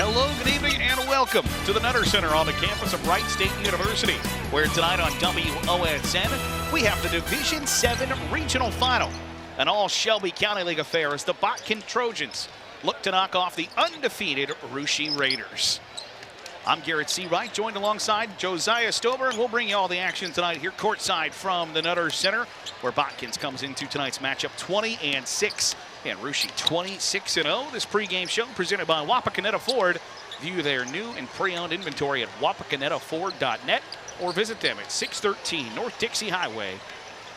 Hello, good evening, and welcome to the Nutter Center on the campus of Wright State University, where tonight on WOSN, we have the Division 7 Regional Final. An all-Shelby County League affair as the Botkins Trojans look to knock off the undefeated Russia Raiders. I'm Garrett C. Wright, joined alongside Josiah Stover, and we'll bring you all the action tonight here courtside from the Nutter Center, where Botkins comes into tonight's matchup 20-6. And Russia 26-0. This pregame show presented by Wapakoneta Ford. View their new and pre-owned inventory at wapakonetaford.net or visit them at 613 North Dixie Highway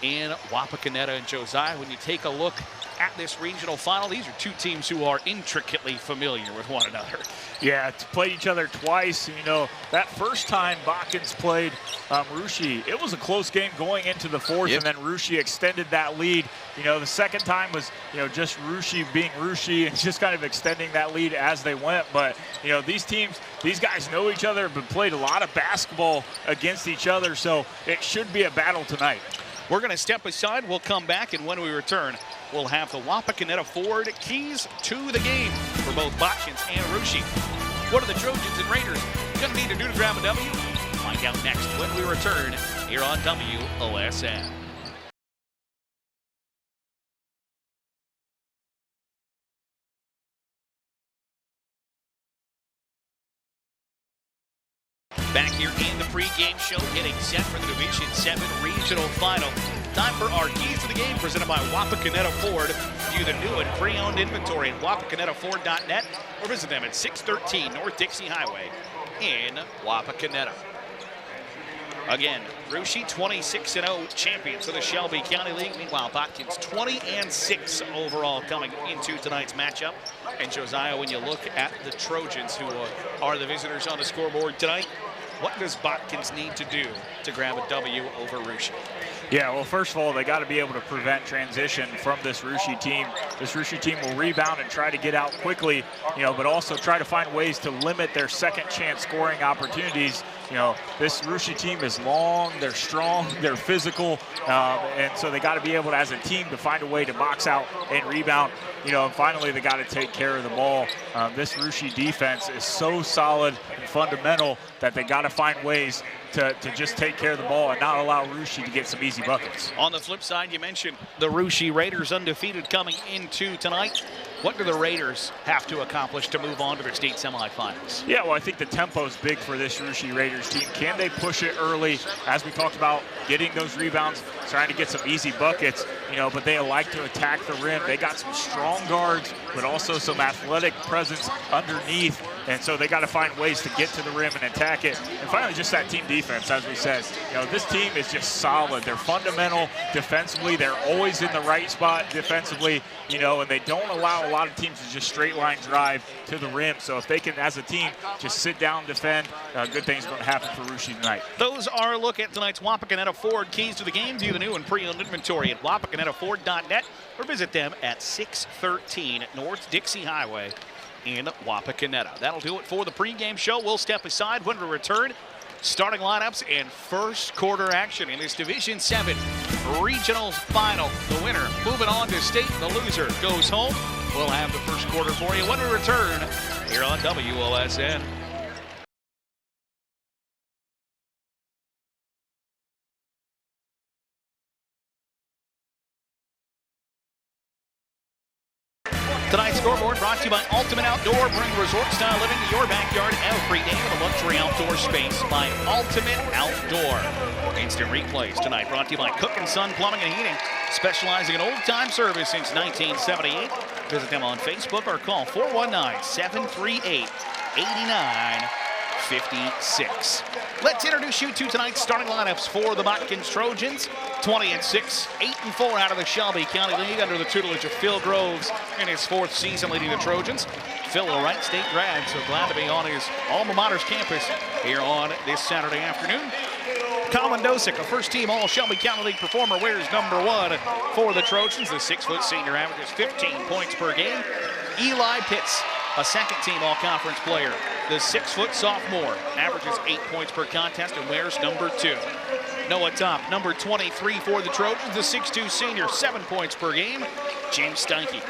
in Wapakoneta. And Josiah, when you take a look at this regional final, these are two teams who are intricately familiar with one another. Yeah, to play each other twice. You know, that first time Botkins played Russia, it was a close game going into the fourth, and then Russia extended that lead. You know, the second time was, just Russia being Russia and just kind of extending that lead as they went. But, these teams, these guys know each other, but played a lot of basketball against each other, so it should be a battle tonight. We're going to step aside. We'll come back, and when we return, we'll have the Wapakoneta Ford keys to the game for both Botkins and Russia. What are the Trojans and Raiders going to need to do to grab a W? Find out next when we return here on WOSN. Back here in the pregame show, getting set for the Division 7 Regional Final. Time for our keys to the game, presented by Wapakoneta Ford. View the new and pre-owned inventory at wapakonetaford.net or visit them at 613 North Dixie Highway in Wapakoneta. Again, Russia 26-0 champions of the Shelby County League. Meanwhile, Botkins 20-6 overall coming into tonight's matchup. And Josiah, when you look at the Trojans, who are the visitors on the scoreboard tonight, what does Botkins need to do to grab a W over Russia? Yeah, well, first of all, they got to be able to prevent transition from this Russia team. This Russia team will rebound and try to get out quickly, but also try to find ways to limit their second chance scoring opportunities. This Russia team is long, they're strong, they're physical, and so they got to be able to, as a team, to find a way to box out and rebound. And finally, they got to take care of the ball. This Russia defense is so solid and fundamental that they got to find ways to just take care of the ball and not allow Russia to get some easy buckets. On the flip side, you mentioned the Russia Raiders undefeated coming into tonight. What do the Raiders have to accomplish to move on to their state semifinals? Yeah, well, I think the tempo is big for this Russia Raiders team. Can they push it early? As we talked about, getting those rebounds, trying to get some easy buckets, but they like to attack the rim. They got some strong guards, but also some athletic presence underneath. And so they got to find ways to get to the rim and attack it. And finally, just that team defense, as we said. This team is just solid. They're fundamental defensively. They're always in the right spot defensively, and they don't allow a lot of teams to just straight line drive to the rim. So if they can, as a team, just sit down, defend, good things are going to happen for Russia tonight. Those are a look at tonight's Wapakoneta Ford keys to the game. View the new and pre-owned inventory at wapakonetaford.net or visit them at 613 North Dixie Highway in Wapakoneta. That'll do it for the pregame show. We'll step aside when we return. Starting lineups and first quarter action in this Division 7 Regional Final. The winner moving on to state, the loser goes home. We'll have the first quarter for you when we return here on WOSN. Tonight's scoreboard brought to you by Ultimate Outdoor. Bring resort-style living to your backyard every day with a luxury outdoor space by Ultimate Outdoor. Instant replays tonight brought to you by Cook & Son Plumbing and Heating, specializing in old-time service since 1978. Visit them on Facebook or call 419-738-8956. Let's introduce you to tonight's starting lineups for the Botkins Trojans. 20-6, 8-4 out of the Shelby County League under the tutelage of Phil Groves in his fourth season leading the Trojans. Phil, a Wright State grad, so glad to be on his alma mater's campus here on this Saturday afternoon. Colin Dosick, a first-team All-Shelby County League performer, wears number 1 for the Trojans. The 6-foot senior averages 15 points per game. Eli Pitts, a second-team All-Conference player. The 6-foot sophomore averages 8 points per contest and wears number 2. Noah Top, number 23 for the Trojans, the 6'2 senior, 7 points per game. James Steinke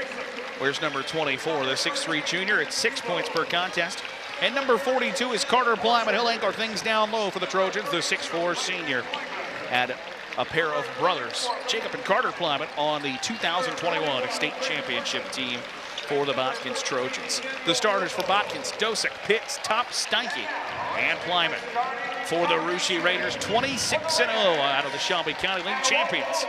wears number 24, the 6'3 junior, at 6 points per contest. And number 42 is Carter Plymouth. He'll anchor things down low for the Trojans. The 6'4 senior had a pair of brothers, Jacob and Carter Plymouth, on the 2021 state championship team for the Botkins Trojans. The starters for Botkins: Dosick, Pitts, Top, Steinke, and Plymouth. For the Russia Raiders, 26-0 out of the Shelby County League, champions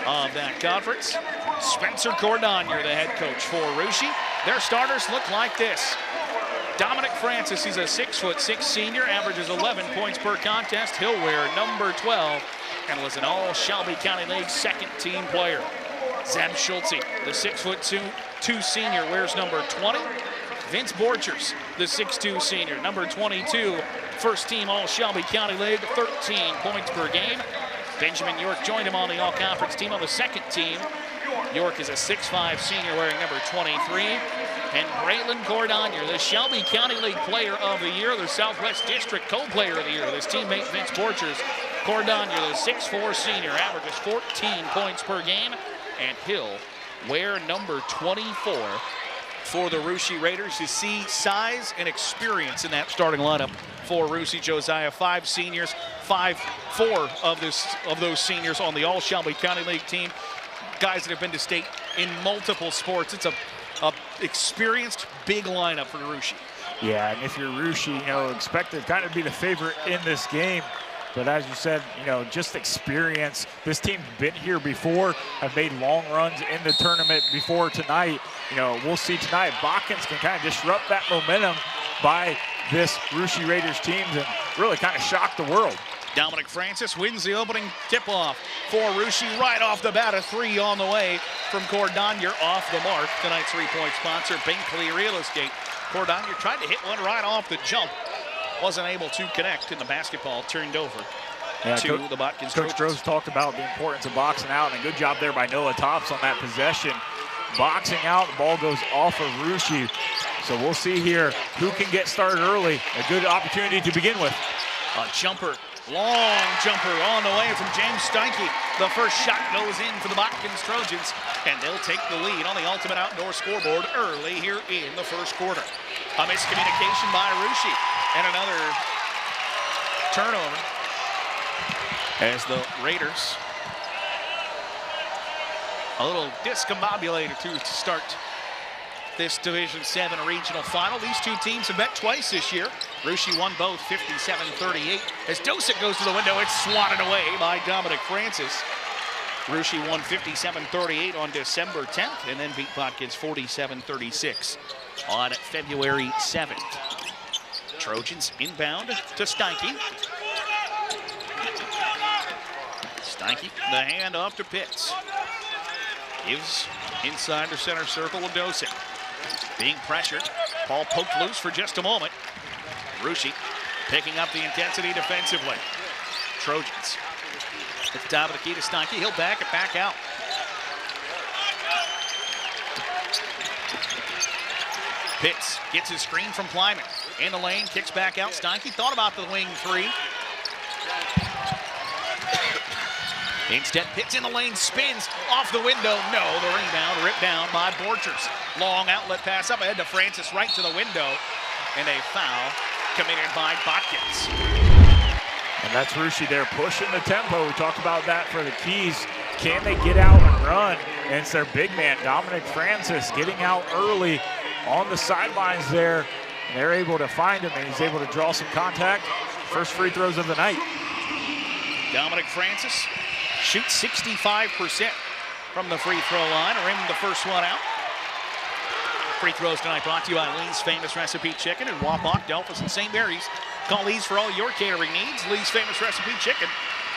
of that conference. Spencer Cordonier, the head coach for Russia. Their starters look like this. Dominic Francis, he's a 6'6" senior, averages 11 points per contest. He'll wear number 12 and was an all-Shelby County League second-team player. Zeb Schultze, the 6'2" senior, wears number 20. Vince Borchers, the 6'2" senior, number 22, first-team all-Shelby County League, 13 points per game. Benjamin York joined him on the all-conference team on the second team. York is a 6'5" senior wearing number 23. And Braylon Cordonier, the Shelby County League Player of the Year, the Southwest District Co-Player of the Year. This teammate Vince Borchers. Cordonier, the 6'4" senior, averages 14 points per game, and he'll wear number 24 for the Russia Raiders. You see size and experience in that starting lineup for Russia. Josiah, 5 seniors, 4 of those seniors on the all-Shelby County League team. Guys that have been to state in multiple sports. It's a experienced big lineup for Russia. Yeah, and if you're Russia, you know, expect to kind of be the favorite in this game. But as you said, you know, just experience. This team's been here before, have made long runs in the tournament before tonight. You know, we'll see tonight. Botkins can kind of disrupt that momentum by this Russia Raiders teams and really kind of shock the world. Dominic Francis wins the opening tip-off for Russia right off the bat. A 3 on the way from Cordonier off the mark. Tonight's 3-point sponsor, Binkley Real Estate. Cordonier tried to hit one right off the jump. Wasn't able to connect, and the basketball turned over to the Botkins. Coach Droz talked about the importance of boxing out, and a good job there by Noah Tops on that possession. Boxing out, the ball goes off of Russia. So we'll see here who can get started early. A good opportunity to begin with. A jumper. Long jumper on the way from James Steinke. The first shot goes in for the Botkins Trojans, and they'll take the lead on the Ultimate Outdoor Scoreboard early here in the first quarter. A miscommunication by Russia, and another turnover as the Raiders a little discombobulated to start this Division 7 regional final. These two teams have met twice this year. Russia won both 57-38. As Dosick goes to the window, it's swatted away by Dominic Francis. Russia won 57-38 on December 10th and then beat Botkins 47-36 on February 7th. Trojans inbound to Steinke. Steinke, the handoff to Pitts. Gives inside the center circle with Dosick. Being pressured, ball poked loose for just a moment. Russia picking up the intensity defensively. Trojans. It's top of the key to Steinke. He'll back it back out. Pitts gets his screen from Plymouth. In the lane, kicks back out. Steinke thought about the wing 3. Instead, Pitts in the lane, spins off the window. No, the rebound ripped down by Borchers. Long outlet pass up ahead to Francis, right to the window. And a foul committed by Botkins. And that's Russia there pushing the tempo. We talked about that for the Keys. Can they get out and run? And it's their big man, Dominic Francis, getting out early on the sidelines there. And they're able to find him, and he's able to draw some contact. First free throws of the night. Dominic Francis shoots 65% from the free throw line. Rimmed the first one out. Free throws tonight brought to you by Lee's Famous Recipe Chicken in Wapak, Delphos, and St. Mary's. Call Lee's for all your catering needs. Lee's Famous Recipe Chicken.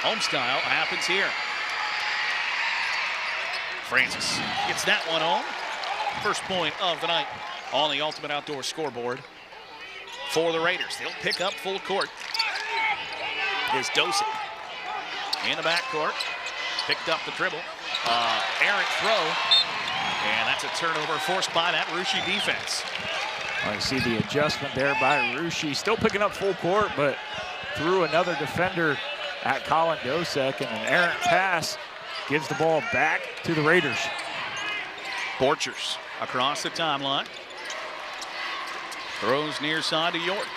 Home style happens here. Francis gets that one home. First point of the night on the Ultimate Outdoor Scoreboard for the Raiders. They'll pick up full court. Is Dosick in the backcourt. Picked up the dribble. Errant throw. And that's a turnover forced by that Russia defense. I see the adjustment there by Russia. Still picking up full court, but through another defender at Colin Dosick, and an errant pass gives the ball back to the Raiders. Borchers across the timeline. Throws near side to York.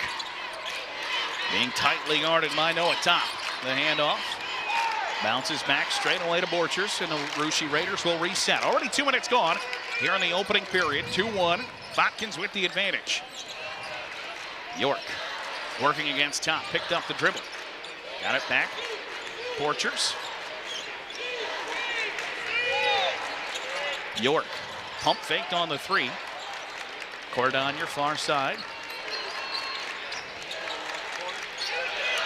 Being tightly guarded by Noah Top. The handoff. Bounces back straight away to Borchers, and the Russia Raiders will reset. Already 2 minutes gone here in the opening period. 2-1. Botkins with the advantage. York working against Top. Picked up the dribble. Got it back. Borchers. York. Pump faked on the three. Cordonier far side.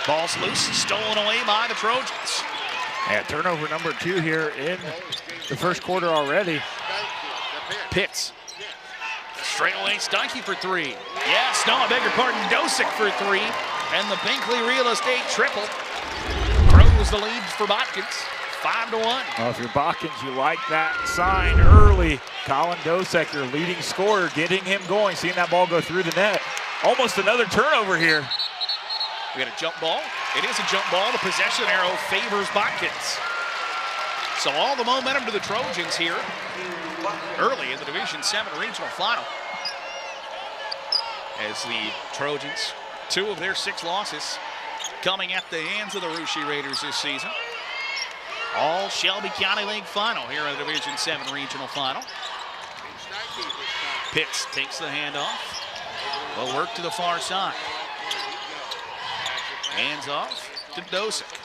Ball's loose, stolen away by the Trojans. Yeah, turnover number 2 here in the first quarter already. Pitts. Straight away, Steinke for 3. Yes, no, I beg your pardon, Dosick for 3. And the Binkley Real Estate triple. Grows the lead for Botkins, 5-1. Well, if you're Botkins, you like that sign early. Colin Dosick, your leading scorer, getting him going, seeing that ball go through the net. Almost another turnover here. We got a jump ball. It is a jump ball. The possession arrow favors Botkins. So all the momentum to the Trojans here early in the Division 7 regional final. As the Trojans, 2 of their 6 losses coming at the hands of the Russia Raiders this season. All Shelby County League final here in the Division 7 regional final. Pitts takes the handoff. Will work to the far side. Hands off to Dosick.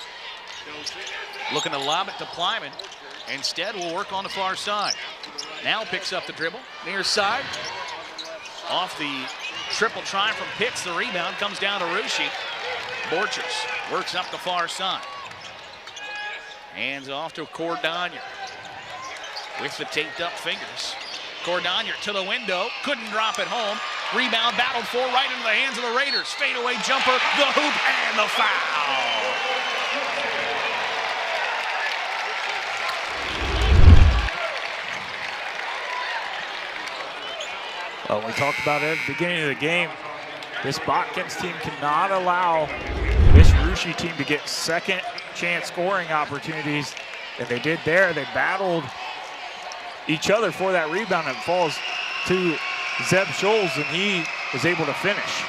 Looking to lob it to Plyman. Instead, will work on the far side. Now picks up the dribble. Near side. Off the triple try from Pitts. The rebound comes down to Russia. Borchers works up the far side. Hands off to Cordonier. With the taped up fingers. Cordonier to the window. Couldn't drop it home. Rebound battled for right into the hands of the Raiders. Fadeaway jumper, the hoop, and the foul. Well, we talked about it at the beginning of the game. This Botkins team cannot allow this Russia team to get second chance scoring opportunities. And they did there. They battled each other for that rebound. It falls to Zeb Scholes, and he is able to finish.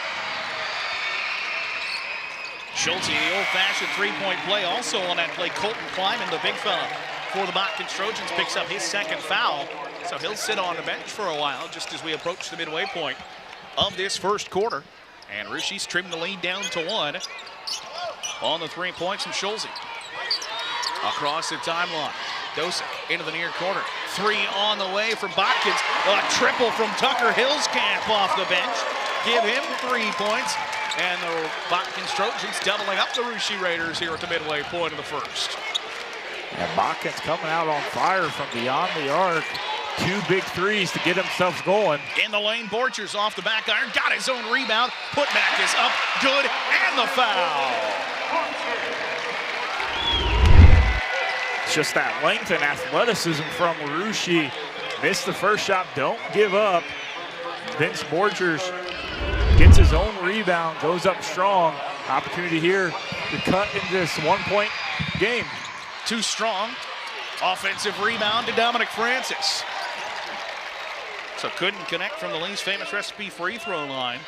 Schulte, the old-fashioned three-point play. Also on that play, Colton Kleiman, the big fella for the Botkins Trojans, picks up his second foul. So he'll sit on the bench for a while just as we approach the midway point of this first quarter. And Russia's trimmed the lead down to 1 on the 3 points from Schulte. Across the timeline. Dosick into the near corner. 3 on the way from Botkins. A triple from Tucker Hillscamp off the bench. Give him 3 points. And the Botkins Trojans doubling up the Russia Raiders here at the midway point of the first. And Botkins coming out on fire from beyond the arc. 2 big threes to get themselves going. In the lane, Borchers off the back iron. Got his own rebound. Putback is up. Good. And the foul. Just that length and athleticism from Russia. Missed the first shot, don't give up. Vince Borchers gets his own rebound, goes up strong. Opportunity here to cut into this 1-point game. Too strong. Offensive rebound to Dominic Francis. So couldn't connect from the Lee's Famous Recipe free throw line.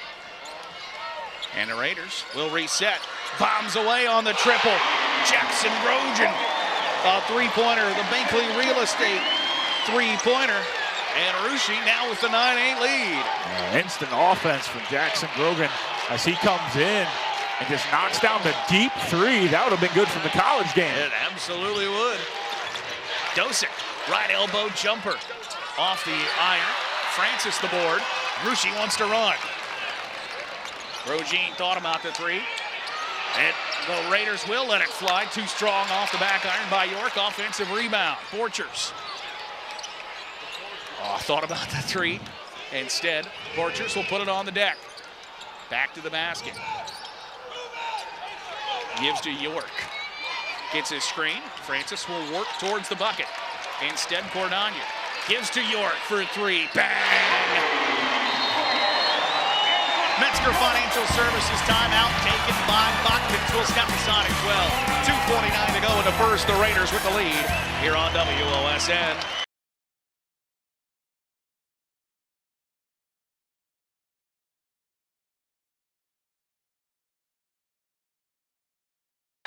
And the Raiders will reset. Bombs away on the triple. Jackson Grogan. A three-pointer, the Binkley Real Estate three-pointer. And Russia now with the 9-8 lead. Instant offense from Jackson Grogan as he comes in and just knocks down the deep 3. That would have been good from the college game. It absolutely would. Dosick, right elbow jumper off the iron. Francis the board. Russia wants to run. Rogine thought about the 3. And the Raiders will let it fly. Too strong off the back iron by York. Offensive rebound. Borchers. Oh, thought about the 3. Instead, Borchers will put it on the deck. Back to the basket. Gives to York. Gets his screen. Francis will work towards the bucket. Instead, Cordonier gives to York for 3. Bang! Metzger Financial Services timeout taken by Botkins. Will step aside as well. 2:49 to go in the first. The Raiders with the lead here on WOSN.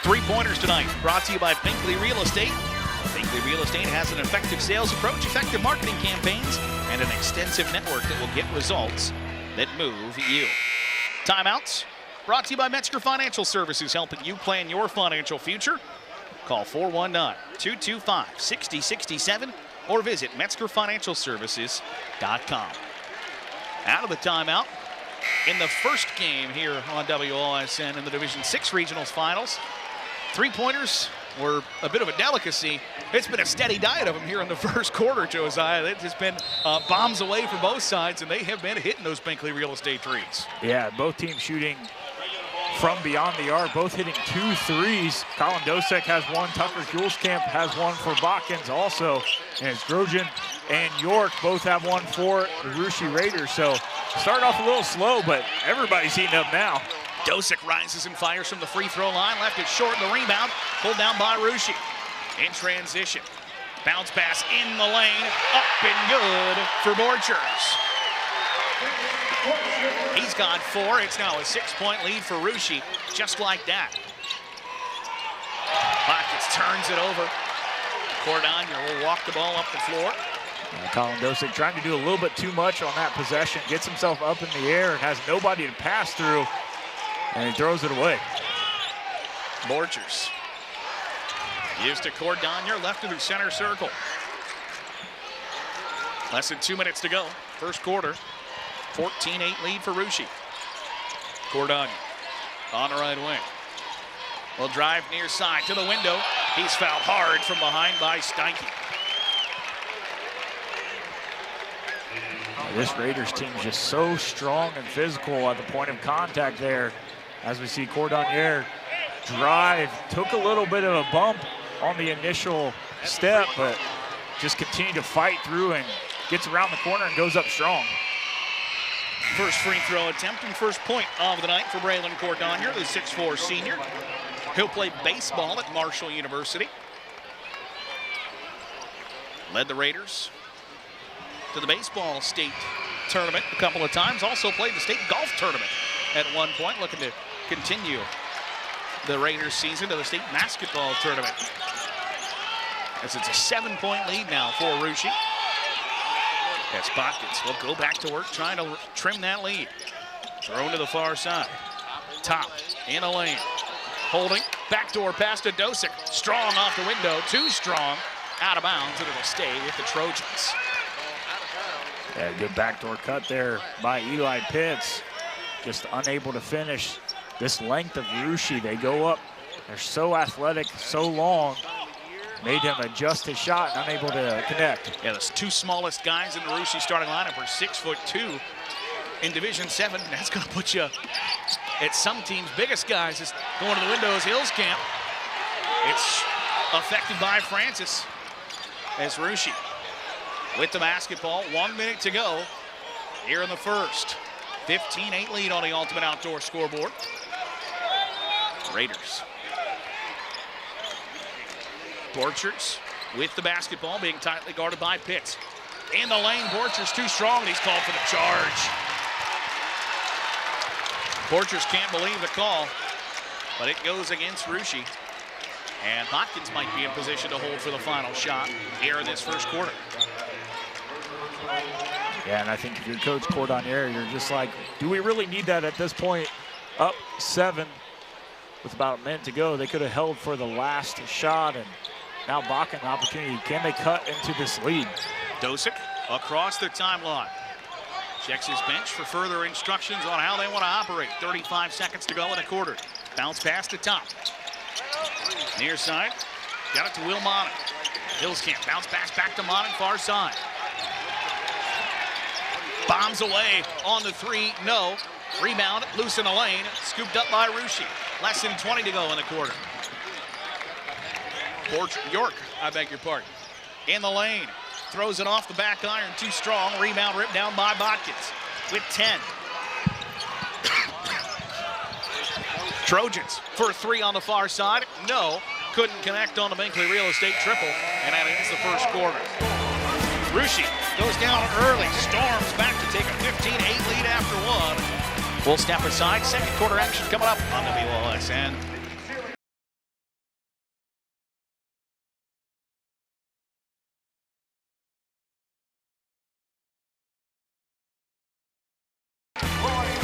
Three-pointers tonight, brought to you by Binkley Real Estate. Binkley Real Estate has an effective sales approach, effective marketing campaigns, and an extensive network that will get results that move you. Timeouts, brought to you by Metzger Financial Services, helping you plan your financial future. Call 419-225-6067 or visit MetzgerFinancialServices.com. Out of the timeout in the first game here on WOSN in the Division 6 Regionals Finals. Three-pointers were a bit of a delicacy. It's been a steady diet of them here in the first quarter, Josiah. It's just been bombs away from both sides, and they have been hitting those Binkley Real Estate threes. Yeah, both teams shooting from beyond the arc, both hitting 2 threes. Colin Dosek has one. Tucker Juleskamp has one for Botkins also. And it's Grogan and York both have one for the Russia Raiders. So start off a little slow, but everybody's heating up now. Dosek rises and fires from the free throw line. Left it short in the rebound. Pulled down by Russia. In transition. Bounce pass in the lane. Up and good for Borchers. He's got 4. It's now a 6-point lead for Russia, just like that. Botkins turns it over. Cordonier will walk the ball up the floor. Colin Dosek trying to do a little bit too much on that possession. Gets himself up in the air and has nobody to pass through. And he throws it away. Borchers gives to Cordonier, left of the center circle. Less than 2 minutes to go, first quarter. 14-8 lead for Russia. Cordonier on the right wing. Will drive near side to the window. He's fouled hard from behind by Steinke. This Raiders team is just so strong and physical at the point of contact there. As we see Cordonier drive, took a little bit of a bump on the initial step, but just continue to fight through and gets around the corner and goes up strong. First free throw attempt and first point of the night for Braylon Cordonier, the 6'4 senior. He'll play baseball at Marshall University. Led the Raiders to the baseball state tournament a couple of times. Also played the state golf tournament at one point, looking to continue the Raiders season to the state basketball tournament. As it's a 7-point lead now for Russia. As Botkins will go back to work trying to trim that lead. Thrown to the far side. Top in a lane. Holding. Backdoor pass to Dosek. Strong off the window. Too strong. Out of bounds, and it'll stay with the Trojans. Yeah, good backdoor cut there by Eli Pitts. Just unable to finish. This length of Russia, they go up. They're so athletic, so long. Made him adjust his shot and unable to connect. Yeah, the 2 smallest guys in the Russia starting lineup are 6'2" in Division 7. That's going to put you at some teams' biggest guys. Is going to the window is Hillscamp. It's affected by Francis as Russia with the basketball. 1 minute to go here in the first. 15-8 lead on the Ultimate Outdoor scoreboard. Raiders. Borchers with the basketball, being tightly guarded by Pitts. In the lane, Borchers too strong, and he's called for the charge. Borchers can't believe the call, but it goes against Russia. And Botkins might be in position to hold for the final shot here in this first quarter. Yeah, and I think if you're Coach Cordonier, you're just like, do we really need that at this point? Up 7 with about a minute to go. They could have held for the last shot, and now Bach an opportunity. Can they cut into this lead? Dosek across the timeline. Checks his bench for further instructions on how they want to operate. 35 seconds to go in the quarter. Bounce pass to top. Near side. Got it to Will Monning. Hillscamp bounce pass back to Monning, far side. Bombs away on the 3, no. Rebound, loose in the lane, scooped up by Russia. Less than 20 to go in the quarter. York, I beg your pardon. In the lane, throws it off the back iron, too strong. Rebound ripped down by Botkins with 10. Trojans for a 3 on the far side. No, couldn't connect on the Binkley Real Estate triple, and that ends the first quarter. Russia goes down early, storms back to take a 15-8 lead after 1. We'll step aside. Second quarter action coming up on WOSN.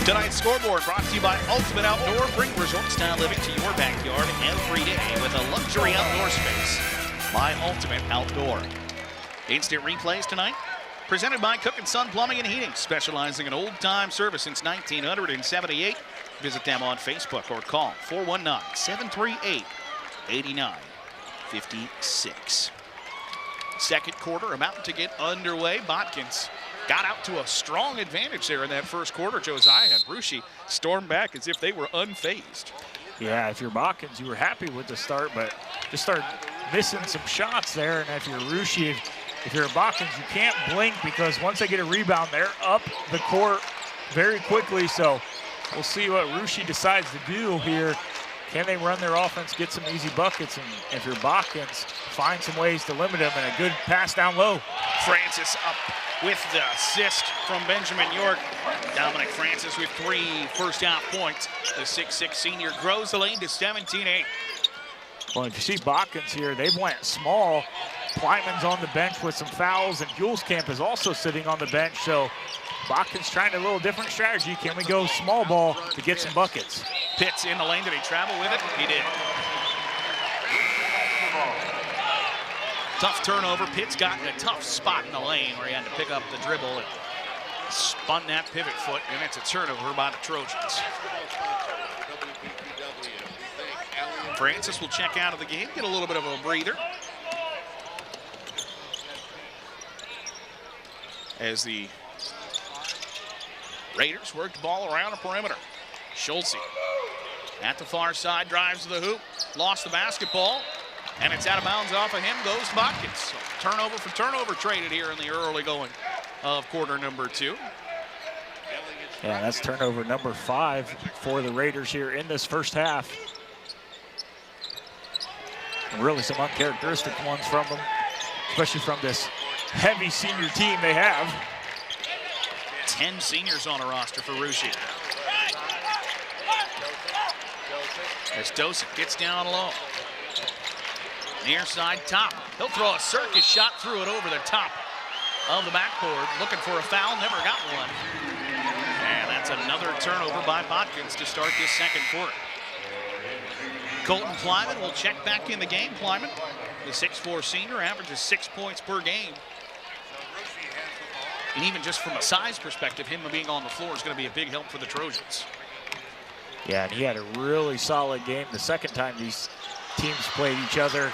Tonight's scoreboard brought to you by Ultimate Outdoor. Bring resort-style living to your backyard every day with a luxury outdoor space. My Ultimate Outdoor. Instant replays tonight, presented by Cook & Son Plumbing and Heating, specializing in old-time service since 1978. Visit them on Facebook or call 419-738-8956. Second quarter about to get underway. Botkins got out to a strong advantage there in that first quarter. Josiah and Russia stormed back as if they were unfazed. Yeah, if you're Botkins, you were happy with the start, but just started missing some shots there. And if you're Russia, if you're a Botkins, you can't blink because once they get a rebound, they're up the court very quickly. So we'll see what Russia decides to do here. Can they run their offense, get some easy buckets? And if you're Botkins, find some ways to limit them, and a good pass down low. Francis up with the assist from Benjamin York. Dominic Francis with 3 first-half points. The 6'6" senior grows the lane to 17-8. Well, if you see Botkins here, they went small. Plyman's on the bench with some fouls, and Juleskamp is also sitting on the bench. So Botkins trying a little different strategy. Can we go small ball to get some buckets? Pitts in the lane. Did he travel with it? He did. Tough turnover. Pitts got in a tough spot in the lane where he had to pick up the dribble and spun that pivot foot, and it's a turnover by the Trojans. Francis will check out of the game, get a little bit of a breather. As the Raiders work the ball around the perimeter. Schultze at the far side, drives to the hoop, lost the basketball, and it's out of bounds off of him, goes Botkins. So turnover for turnover traded here in the early going of quarter number 2. Yeah, that's turnover number 5 for the Raiders here in this first half. And really some uncharacteristic ones from them, especially from this heavy senior team they have. 10 seniors on a roster for Russia. As Dosick gets down low. Near side top. He'll throw a circus shot through it over the top of the backboard. Looking for a foul, never got one. And that's another turnover by Botkins to start this second quarter. Colton Plyman will check back in the game. Plyman, the 6'4" senior, averages 6 points per game. And even just from a size perspective, him being on the floor is going to be a big help for the Trojans. Yeah, and he had a really solid game the second time these teams played each other.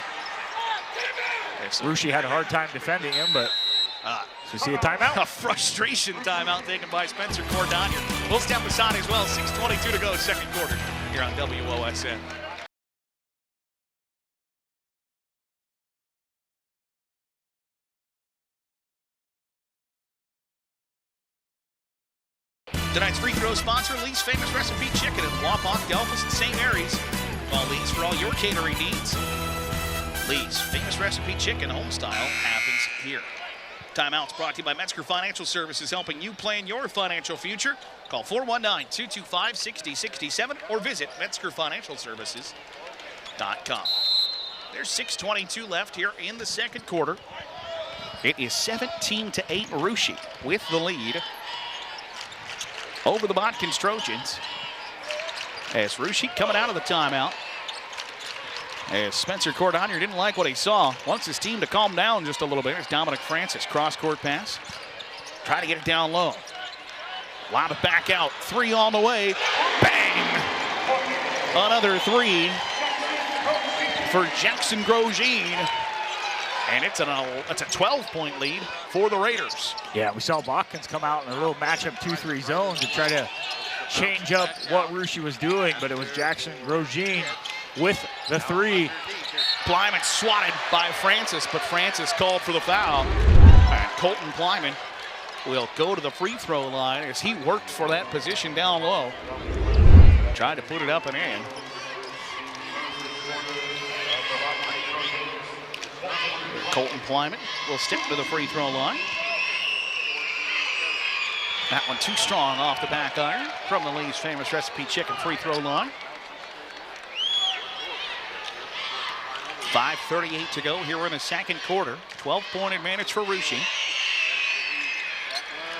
Russia had a hard time defending him, but so we see a timeout. A frustration timeout taken by Spencer Cordonier. We'll step aside as well. 6:22 to go, second quarter here on WOSN. Tonight's free throw sponsor, Lee's Famous Recipe Chicken in Wapak, Delphos, and St. Mary's. Call Lee's for all your catering needs. Lee's Famous Recipe Chicken homestyle happens here. Timeout's brought to you by Metzger Financial Services, helping you plan your financial future. Call 419-225-6067 or visit MetzgerFinancialServices.com. There's 6:22 left here in the second quarter. It is 17-8 Russia with the lead over the Botkins Trojans. As Russia coming out of the timeout. As Spencer Cordonier didn't like what he saw, wants his team to calm down just a little bit. It's Dominic Francis, cross-court pass. Try to get it down low. Lob it back out. 3 on the way. Bang! Another 3 for Jackson Grosjean. And it's a 12-point lead for the Raiders. Yeah, we saw Botkins come out in a little matchup 2-3 zone to try to change up what Russia was doing, but it was Jackson Grosjean with the 3. Plyman swatted by Francis, but Francis called for the foul. And Colton Plyman will go to the free throw line as he worked for that position down low. Tried to put it up and in. Colton Plyman will stick to the free throw line. That one too strong off the back iron from the Lee's Famous Recipe Chicken free throw line. 5:38 to go here in the second quarter. 12-point advantage for Russia.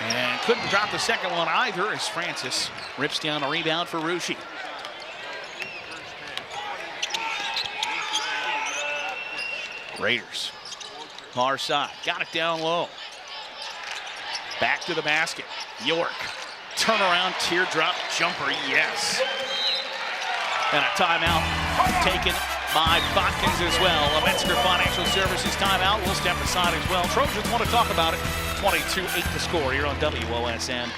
And couldn't drop the second one either as Francis rips down a rebound for Russia. Raiders, far side, got it down low. Back to the basket, York. Turnaround teardrop jumper, yes. And a timeout taken by Botkins as well. A Metzger Financial Services timeout. We'll step aside as well. Trojans want to talk about it. 22-8 to score here on WOSN.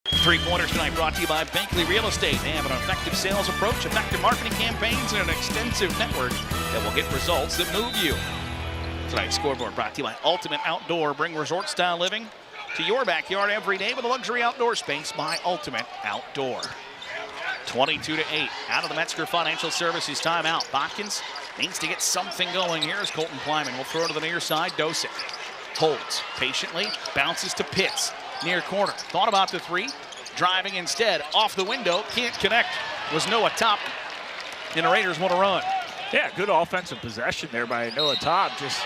Three-pointers tonight brought to you by Bankley Real Estate. They have an effective sales approach, effective marketing campaigns, and an extensive network that will get results that move you. Tonight's scoreboard brought to you by Ultimate Outdoor. Bring resort-style living to your backyard every day with a luxury outdoor space by Ultimate Outdoor. 22-8 out of the Metzger Financial Services timeout. Botkins needs to get something going here as Colton Plyman will throw to the near side. Dosick holds patiently, bounces to Pitts. Near corner, thought about the three, driving instead, off the window, can't connect, was Noah Top, and the Raiders want to run. Yeah, good offensive possession there by Noah Top, just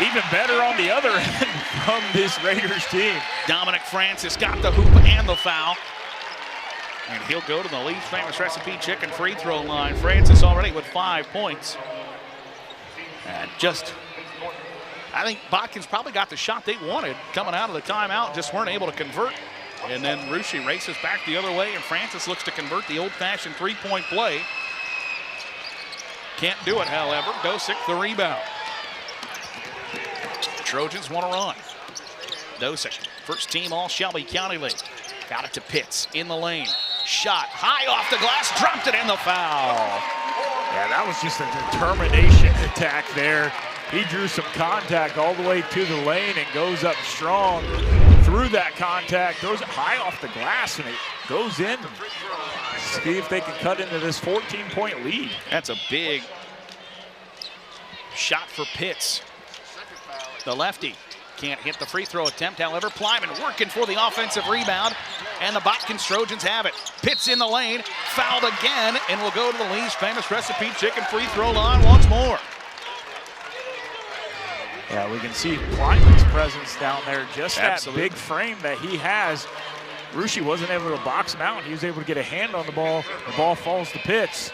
even better on the other end from this Raiders team. Dominic Francis got the hoop and the foul, and he'll go to the Leafs famous recipe chicken free throw line. Francis already with 5 points, and I think Botkins probably got the shot they wanted coming out of the timeout, just weren't able to convert. And then Russia races back the other way, and Francis looks to convert the old-fashioned three-point play. Can't do it, however. Dosick the rebound. Trojans want to run. Dosick, first team all Shelby County League. Got it to Pitts in the lane. Shot high off the glass, dropped it in the foul. Yeah, that was just a determination attack there. He drew some contact all the way to the lane and goes up strong through that contact, throws it high off the glass, and it goes in. See if they can cut into this 14-point lead. That's a big shot for Pitts. The lefty can't hit the free throw attempt. However, Plyman working for the offensive rebound, and the Botkins Trojans have it. Pitts in the lane, fouled again, and will go to the Lee's famous recipe chicken free throw line once more. Yeah, we can see Plyman's presence down there, just Absolutely. that big frame that he has. Russia wasn't able to box him out. He was able to get a hand on the ball. The ball falls to Pitts.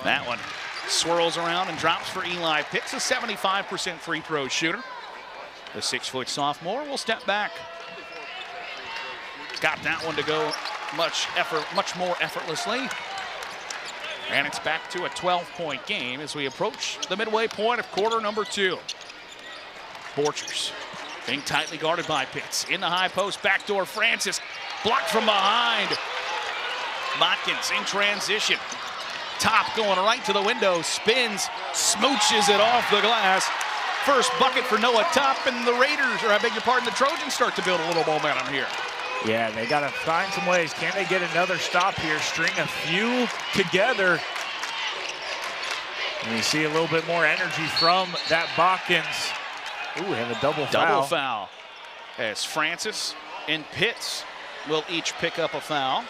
That one swirls around and drops for Eli Pitts, a 75% free throw shooter. The 6-foot sophomore will step back. Got that one to go much more effortlessly. And it's back to a 12-point game as we approach the midway point of quarter number 2. Borchers being tightly guarded by Pitts. In the high post, backdoor Francis, blocked from behind. Botkins in transition. Top going right to the window, spins, smooches it off the glass. First bucket for Noah Top, and the Raiders, or I beg your pardon, the Trojans start to build a little momentum here. Yeah, they got to find some ways. Can they get another stop here, string a few together? And you see a little bit more energy from that Botkins. Ooh, have a double foul. Double foul as Francis and Pitts will each pick up a foul.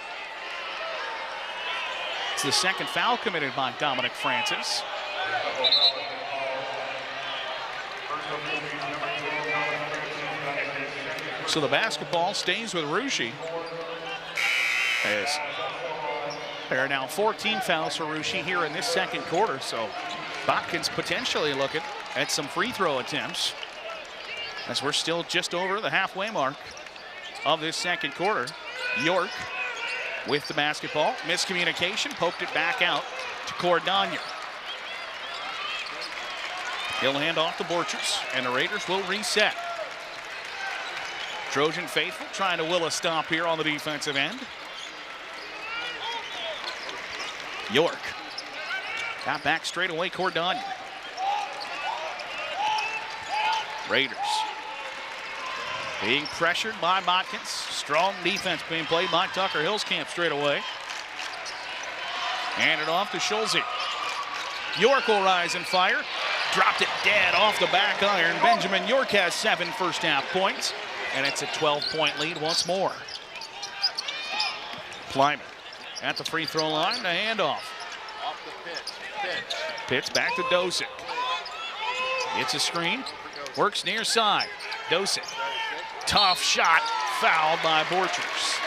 It's the second foul committed by Dominic Francis. So the basketball stays with Russia. As there are now 14 fouls for Russia here in this second quarter. So Botkins potentially looking at some free throw attempts, as we're still just over the halfway mark of this second quarter. York with the basketball. Miscommunication, poked it back out to Cordagna. He'll hand off to Borchers, and the Raiders will reset. Trojan faithful trying to will a stop here on the defensive end. York got back straight away, Cordagna. Raiders being pressured by Botkins. Strong defense being played by Tucker Hillscamp straight away. Hand it off to Schulze. York will rise and fire. Dropped it dead off the back iron. Benjamin York has 7 first half points, and it's a 12-point lead once more. Plyman at the free throw line. The handoff. Pitch back to Dosick. It's a screen. Works near side. Dosick. Tough shot. Fouled by Borchers.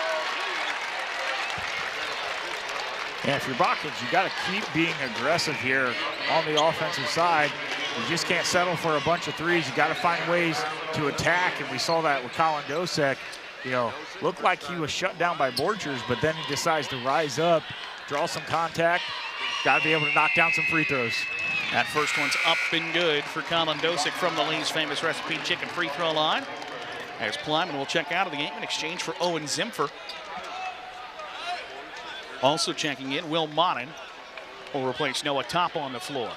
Yeah, if you're Botkins, you got to keep being aggressive here on the offensive side. You just can't settle for a bunch of threes. You got to find ways to attack, and we saw that with Colin Dosick. You know, looked like he was shut down by Borchers, but then he decides to rise up, draw some contact. Got to be able to knock down some free throws. That first one's up and good for Colin Dosick from the Lee's Famous Recipe Chicken free throw line. As Plyman will check out of the game in exchange for Owen Zimfer. Also checking in, Will Monin will replace Noah Top on the floor.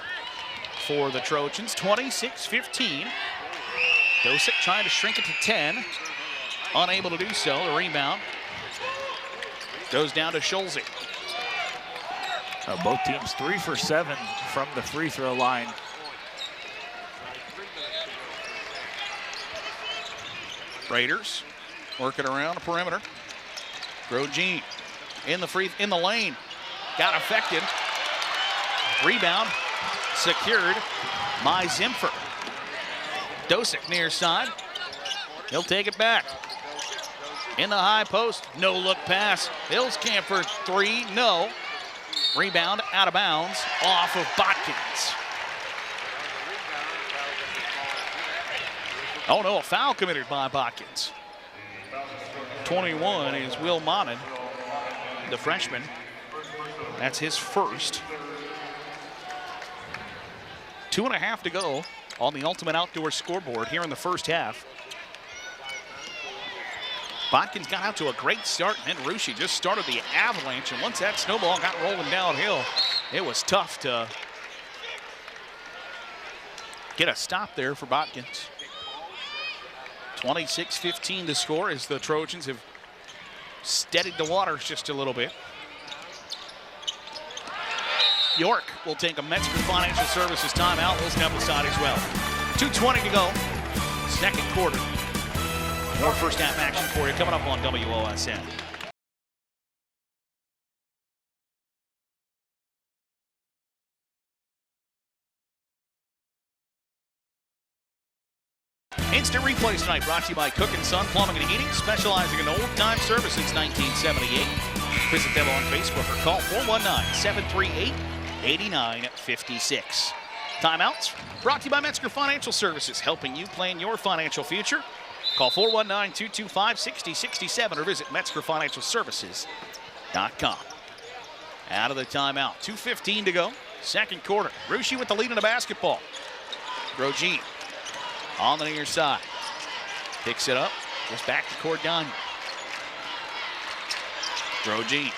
For the Trojans, 26-15. Dosick trying to shrink it to 10. Unable to do so. The rebound goes down to Schulze. Both teams 3 for 7 from the free throw line. Raiders working around the perimeter. Grogin in the lane. Got affected. Rebound secured by Zimfer. Dosick near side. He'll take it back. In the high post, no look pass. Hillscamp for 3, no. Rebound out of bounds off of Botkins. Oh no, a foul committed by Botkins. 21 is Will Monin, the freshman. That's his first. 2.5 to go on the Ultimate Outdoor scoreboard here in the first half. Botkins got out to a great start, and then Russia just started the avalanche, and once that snowball got rolling downhill, it was tough to get a stop there for Botkins. 26-15 to score as the Trojans have steadied the waters just a little bit. York will take a Metzger Financial Services timeout. We'll step aside as well. 2:20 to go, second quarter. More first half action for you coming up on WOSN. Instant replays tonight brought to you by Cook & Son Plumbing and Heating, specializing in old-time service since 1978. Visit them on Facebook or call 419-738-8956. Timeouts brought to you by Metzger Financial Services, helping you plan your financial future. Call 419-225-6067 or visit MetzgerFinancialServices.com. Out of the timeout, 2:15 to go, second quarter. Russia with the lead in the basketball. Grogin on the near side. Picks it up, goes back to Cordon. Grogin.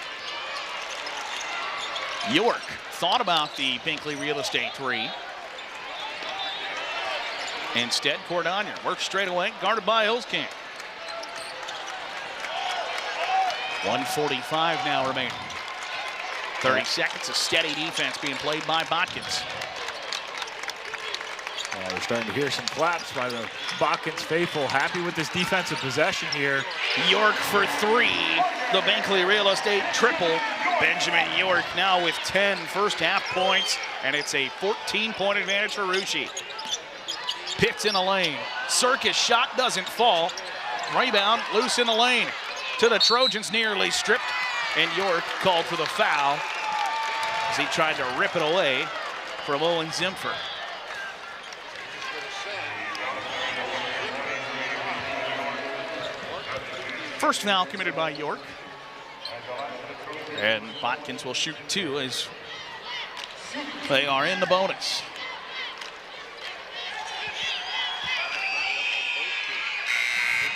York thought about the Binkley Real Estate 3. Instead, Cordonier works straight away, guarded by Hillscamp. 1:45 now remaining. 30 seconds of steady defense being played by Botkins. We're starting to hear some claps by the Botkins faithful. Happy with this defensive possession here. York for 3. The Binkley Real Estate triple. Benjamin York now with 10 first half points, and it's a 14-point advantage for Russia. Pitts in the lane. Circus shot doesn't fall. Rebound loose in the lane. To the Trojans, nearly stripped. And York called for the foul as he tried to rip it away from Owen Zimfer. First foul committed by York. And Botkins will shoot 2 as they are in the bonus.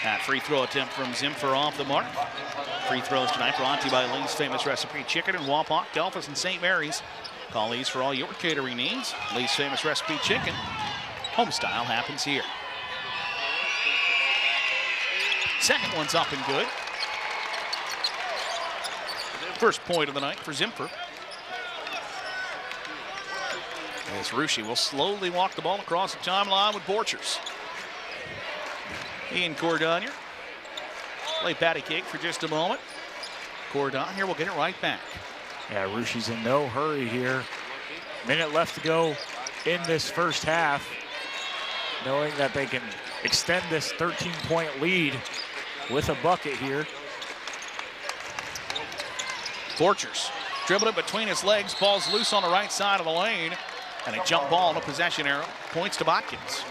That free throw attempt from Zimfer off the mark. Free throws tonight brought to you by Lee's Famous Recipe Chicken in Wapak, Delphus, and St. Mary's. Call Lee's for all your catering needs. Lee's Famous Recipe Chicken. Home style happens here. Second one's up and good. First point of the night for Zimfer. As Russia will slowly walk the ball across the timeline with Borchers. Ian Cordonier. Play patty cake for just a moment. Cordon here will get it right back. Yeah, Russia's in no hurry here. Minute left to go in this first half, knowing that they can extend this 13-point lead with a bucket here. Borchers dribbled it between his legs, ball's loose on the right side of the lane, and a jump ball and a possession arrow, points to Botkins.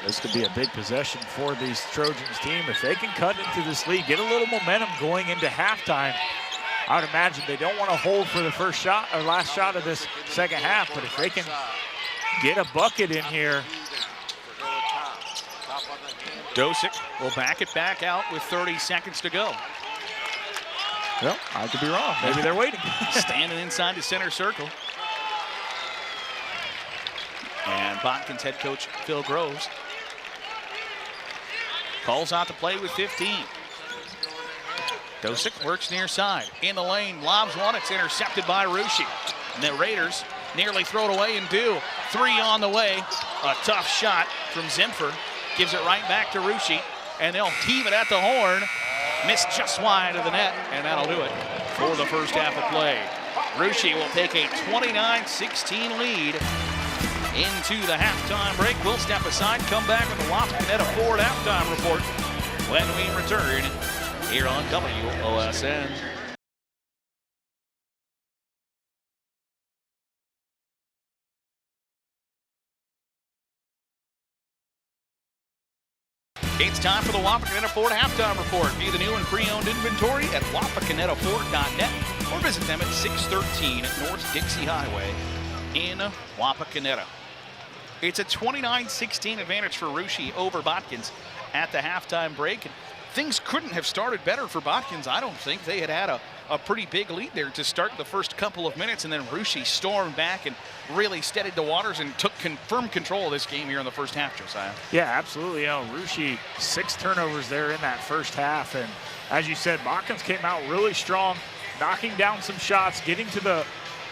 This could be a big possession for these Trojans team. If they can cut into this lead, get a little momentum going into halftime, I would imagine they don't want to hold for the first shot or last shot of this second half, but if they can get a bucket in here. Dosick will back it back out with 30 seconds to go. Well, I could be wrong. Maybe they're waiting. Standing inside the center circle. And Botkins head coach Phil Groves calls out to play with 15. Dosick works near side. In the lane, lobs one. It's intercepted by Russia. And the Raiders nearly throw it away and do. 3 on the way. A tough shot from Zinfer. Gives it right back to Russia. And they'll heave it at the horn. Missed just wide of the net. And that'll do it for the first half of play. Russia will take a 29-16 lead into the halftime break. We'll step aside, come back with the Wapakoneta Ford halftime report when we return here on WOSN. It's time for the Wapakoneta Ford halftime report. View the new and pre-owned inventory at wapakonetaford.net or visit them at 613 North Dixie Highway in Wapakoneta. It's a 29-16 advantage for Russia over Botkins at the halftime break. And things couldn't have started better for Botkins. I don't think they had a pretty big lead there to start the first couple of minutes, and then Russia stormed back and really steadied the waters and took firm control of this game here in the first half, Josiah. Yeah, absolutely. You know, Russia, 6 turnovers there in that first half, and as you said, Botkins came out really strong, knocking down some shots, getting to the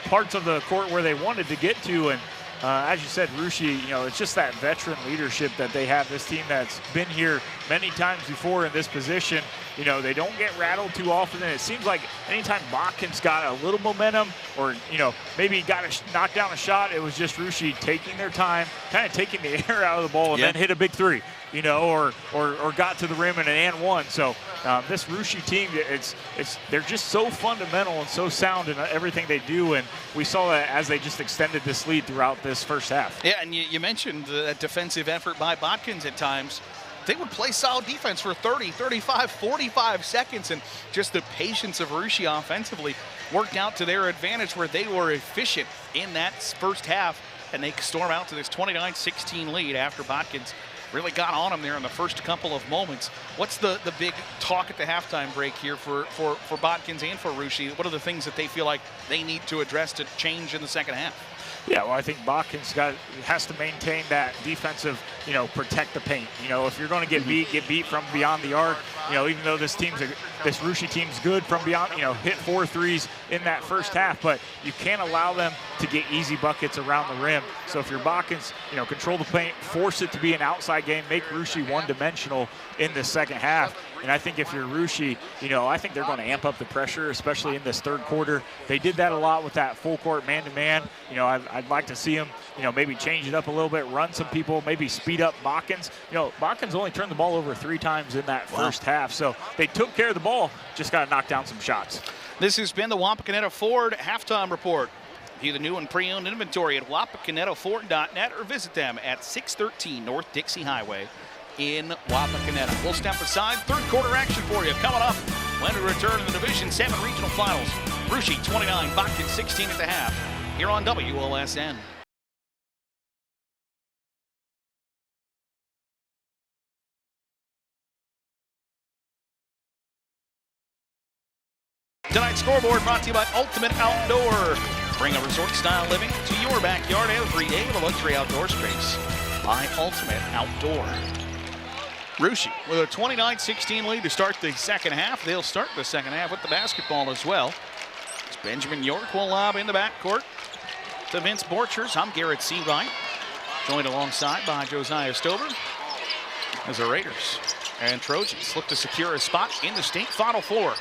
parts of the court where they wanted to get to, and as you said, Russia, you know, it's just that veteran leadership that they have. This team that's been here many times before in this position, you know, they don't get rattled too often. And it seems like anytime Botkins got a little momentum or, you know, maybe got knock down a shot, it was just Russia taking their time, kind of taking the air out of the ball and then hit a big 3, you know, or got to the rim and an and one. So this Russia team, they're just so fundamental and so sound in everything they do. And we saw that as they just extended this lead throughout this first half. Yeah, and you mentioned the defensive effort by Botkins at times. They would play solid defense for 30, 35, 45 seconds, and just the patience of Russia offensively worked out to their advantage where they were efficient in that first half, and they storm out to this 29-16 lead after Botkins really got on them there in the first couple of moments. What's the big talk at the halftime break here for Botkins and for Russia? What are the things that they feel like they need to address to change in the second half? Yeah, well, I think Botkins has to maintain that defensive, you know, protect the paint. You know, if you're going to get beat from beyond the arc, you know, even though this Russia team's good from beyond, you know, hit 4 threes in that first half, but you can't allow them to get easy buckets around the rim. So if you're Botkins, you know, control the paint, force it to be an outside game, make Russia one-dimensional in the second half. And I think if you're Russia, you know, I think they're going to amp up the pressure, especially in this third quarter. They did that a lot with that full court man-to-man. You know, I'd like to see them, you know, maybe change it up a little bit, run some people, maybe speed up Botkins. You know, Botkins only turned the ball over 3 times in that first half. So they took care of the ball, just got to knock down some shots. This has been the Wapakoneta Ford halftime report. View the new and pre-owned inventory at wapakonetaford.net or visit them at 613 North Dixie Highway in Wapakoneta. We'll step aside. Third quarter action for you coming up when we return in the Division 7 regional finals. Russia 29, Botkins 16 at the half here on WOSN. Tonight's scoreboard brought to you by Ultimate Outdoor. Bring a resort-style living to your backyard every day with a luxury outdoor space by Ultimate Outdoor. Russia with a 29-16 lead to start the second half. They'll start the second half with the basketball as well. As Benjamin York will lob in the backcourt to Vince Borchers. I'm Garrett Seawright, joined alongside by Josiah Stover. as the Raiders and Trojans look to secure a spot in the state Final Four.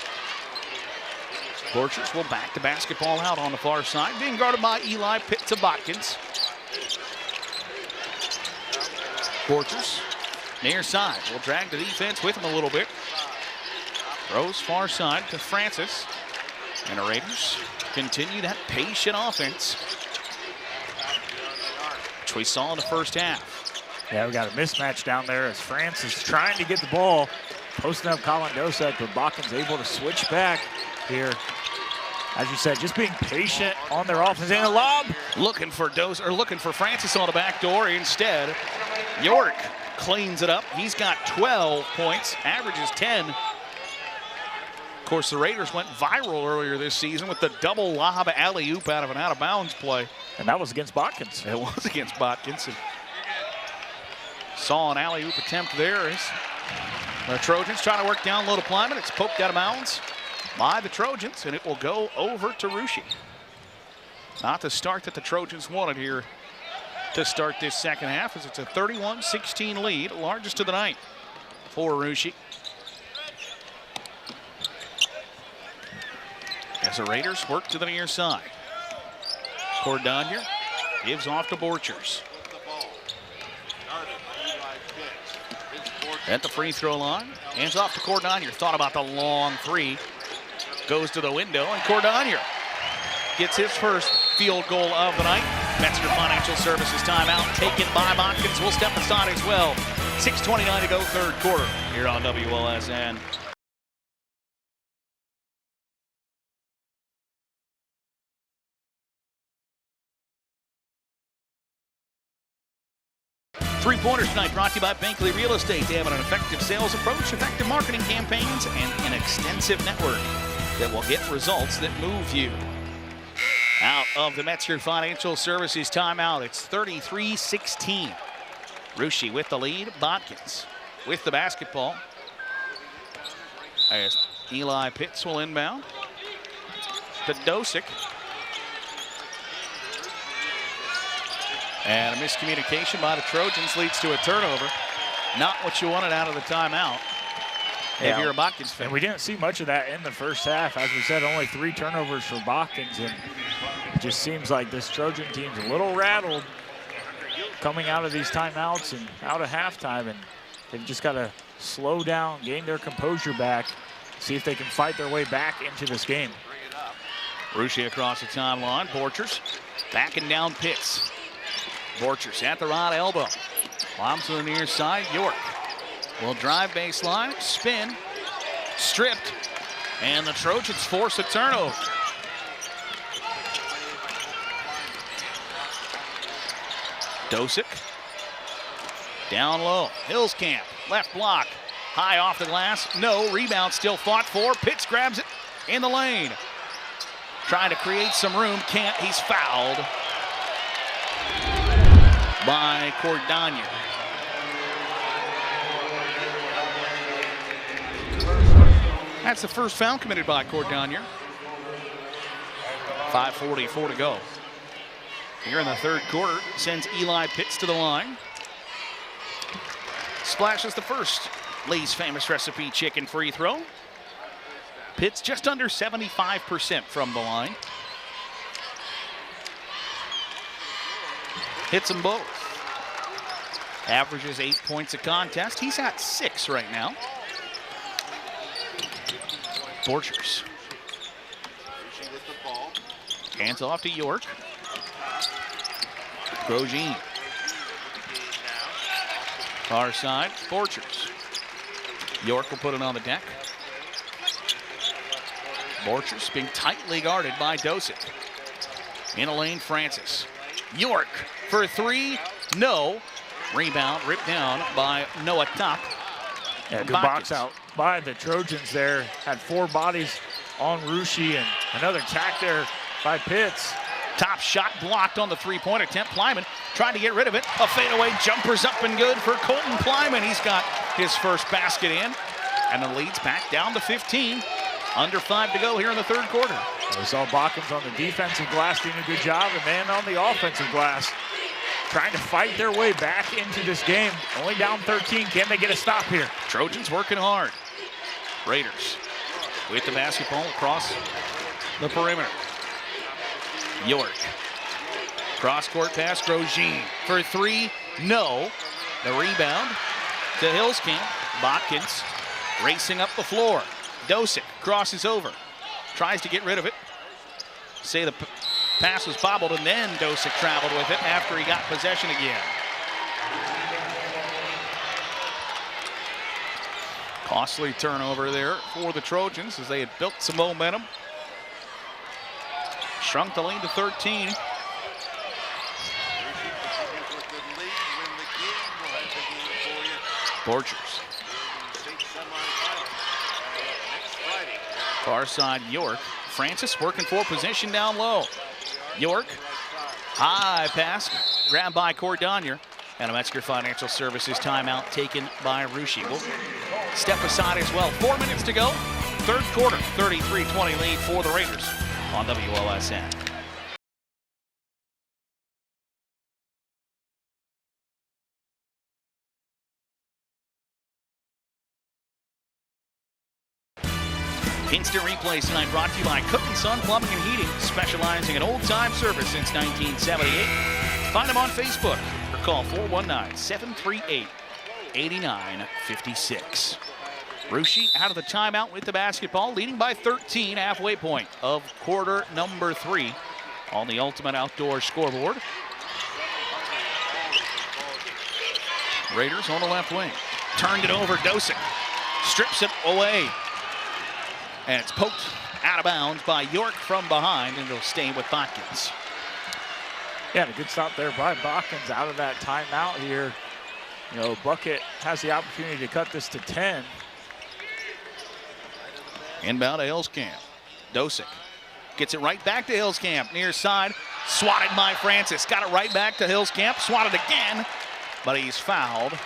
Borchers will back the basketball out on the far side, being guarded by Eli Pitts of Botkins. Borchers, near side, will drag the defense with him a little bit. Throws far side to Francis. And the Raiders continue that patient offense, which we saw in the first half. Yeah, we got a mismatch down there as Francis trying to get the ball, posting up Colin Dosek, but Botkins able to switch back here. As you said, just being patient on their offense. And a lob. Looking for Francis on the back door. Instead, York cleans it up. He's got 12 points, averages 10. Of course, the Raiders went viral earlier this season with the double lob alley-oop out of an out-of-bounds play. And that was against Botkins. It was against Botkins. And saw an alley-oop attempt there as the Trojans trying to work down low to Plyman. It's poked out of bounds by the Trojans, and it will go over to Russia. Not the start that the Trojans wanted here to start this second half, as it's a 31-16 lead, largest of the night for Russia. As the Raiders work to the near side. Cordonier gives off to Borchers. At the free throw line, hands off to Cordonier. Thought about the long three. Goes to the window, and Cordonier gets his first field goal of the night. Metzger Financial Services timeout taken by Botkins. We'll step aside as well. 6:29 to go, third quarter here on WOSN. Three-pointers tonight brought to you by Bankley Real Estate. They have an effective sales approach, effective marketing campaigns, and an extensive network that will get results that move you. Out of the Metzger Financial Services timeout, it's 33-16. Russia with the lead. Botkins with the basketball. As Eli Pitts will inbound to Dosick. And a miscommunication by the Trojans leads to a turnover. Not what you wanted out of the timeout. If you're a Botkins fan. And we didn't see much of that in the first half. As we said, only 3 turnovers for Botkins. And it just seems like this Trojan team's a little rattled coming out of these timeouts and out of halftime. And they've just got to slow down, gain their composure back, see if they can fight their way back into this game. Russia across the timeline. Borchers backing down Pitts. Borchers at the right elbow. Bombs to the near side. York will drive baseline, spin, stripped, and the Trojans force a turnover. Dosick down low. Hillscamp, left block, high off the glass. No, rebound still fought for. Pitts grabs it in the lane. Trying to create some room, can't, he's fouled by Cordonier. That's the first foul committed by Cordonier. 5:44 to go. Here in the third quarter, sends Eli Pitts to the line. Splashes the first Lee's Famous Recipe chicken free throw. Pitts just under 75% from the line. Hits them both. Averages 8 points a contest. He's at 6 right now. Borchers. Hands off to York. Grosjean. Far side, Borchers. York will put it on the deck. Borchers being tightly guarded by Dosick. In a lane, Francis. York for 3, no. Rebound ripped down by Noah Top. Yeah, good box out by the Trojans there. Had 4 bodies on Russia and another attack there by Pitts. Top shot blocked on the three-point attempt. Plyman trying to get rid of it. A fadeaway jumper's up and good for Colton Plyman. He's got his first basket in, and the lead's back down to 15. Under 5 to go here in the third quarter. We saw Botkins on the defensive glass doing a good job, and then on the offensive glass trying to fight their way back into this game. Only down 13. Can they get a stop here? Trojans working hard. Raiders with the basketball across the perimeter. York. Cross-court pass, Grosjean for three. No. The rebound to Hillscamp. Botkins racing up the floor. Dosick crosses over. Tries to get rid of it. Say the pass was bobbled, and then Dosick traveled with it after he got possession again. Costly turnover there for the Trojans as they had built some momentum. Shrunk the lead to 13. Borchers. Far side York. Francis working for position down low. York, high pass, grabbed by Cordonier. And a Metzger Financial Services timeout taken by Ruschi. We'll step aside as well. 4 minutes to go. Third quarter, 33-20 lead for the Raiders on WOSN. Instant replays tonight brought to you by Cook & Son Plumbing and Heating, specializing in old-time service since 1978. Find them on Facebook or call 419-738-8956. Ruschi out of the timeout with the basketball, leading by 13, halfway point of quarter number 3 on the Ultimate Outdoor scoreboard. Raiders on the left wing. Turned it over, Dosick strips it away. And it's poked out of bounds by York from behind, and it'll stay with Botkins. Yeah, a good stop there by Botkins out of that timeout here. You know, Bucket has the opportunity to cut this to 10. Inbound to Hillscamp. Dosick gets it right back to Hillscamp. Near side, swatted by Francis. Got it right back to Hillscamp. Swatted again, but he's fouled.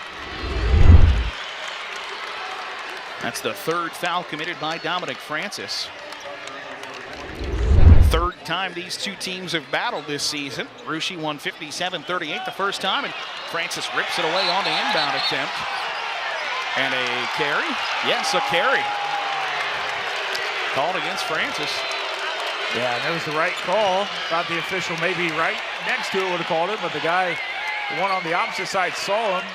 That's the third foul committed by Dominic Francis. Third time these two teams have battled this season. Ruschi won 57-38 the first time, and Francis rips it away on the inbound attempt. And a carry? Yes, a carry. Called against Francis. Yeah, that was the right call. Thought the official maybe right next to it would have called it, but the guy, the one on the opposite side, saw him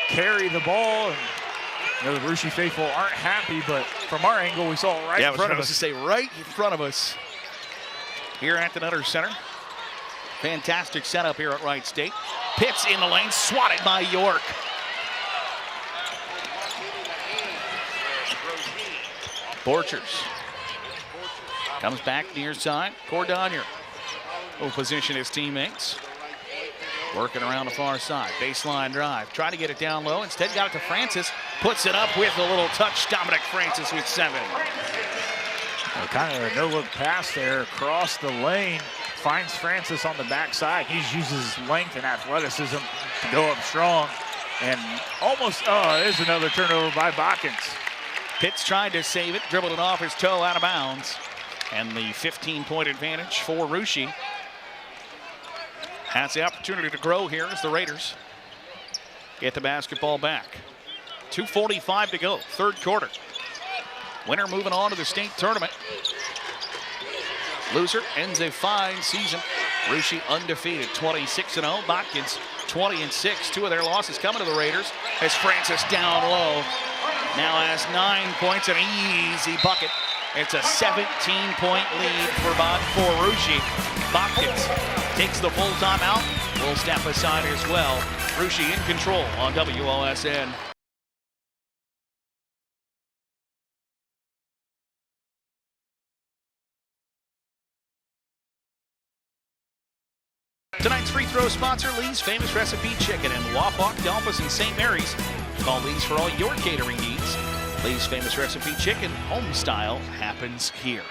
carry the ball. And you know, the Ruschi faithful aren't happy, but from our angle, we saw it right in front of us. To say right in front of us here at the Nutter Center. Fantastic setup here at Wright State. Pitts in the lane, swatted by York. Borchers comes back near side. Cordonier will position his teammates. Working around the far side. Baseline drive. Trying to get it down low. Instead got it to Francis. Puts it up with a little touch. Dominic Francis with 7. Kind of a no-look pass there across the lane. Finds Francis on the backside. He uses his length and athleticism to go up strong. And almost, there's another turnover by Botkins. Pitts tried to save it. Dribbled it off his toe out of bounds. And the 15-point advantage for Ruschi. Has the opportunity to grow here as the Raiders get the basketball back. 2:45 to go, third quarter. Winner moving on to the state tournament. Loser ends a fine season. Ruschi undefeated, 26-0. Botkins 20-6. 2 of their losses coming to the Raiders as Francis down low. Now has 9 points, an easy bucket. It's a 17-point lead for Ruschi. Botkins takes the full timeout. We'll step aside as well. Ruschi in control on WOSN. Tonight's free throw sponsor, Lee's Famous Recipe Chicken in Wapak, Delphos, and St. Mary's. Call Lee's for all your catering needs. Lee's Famous Recipe Chicken, home style, happens here.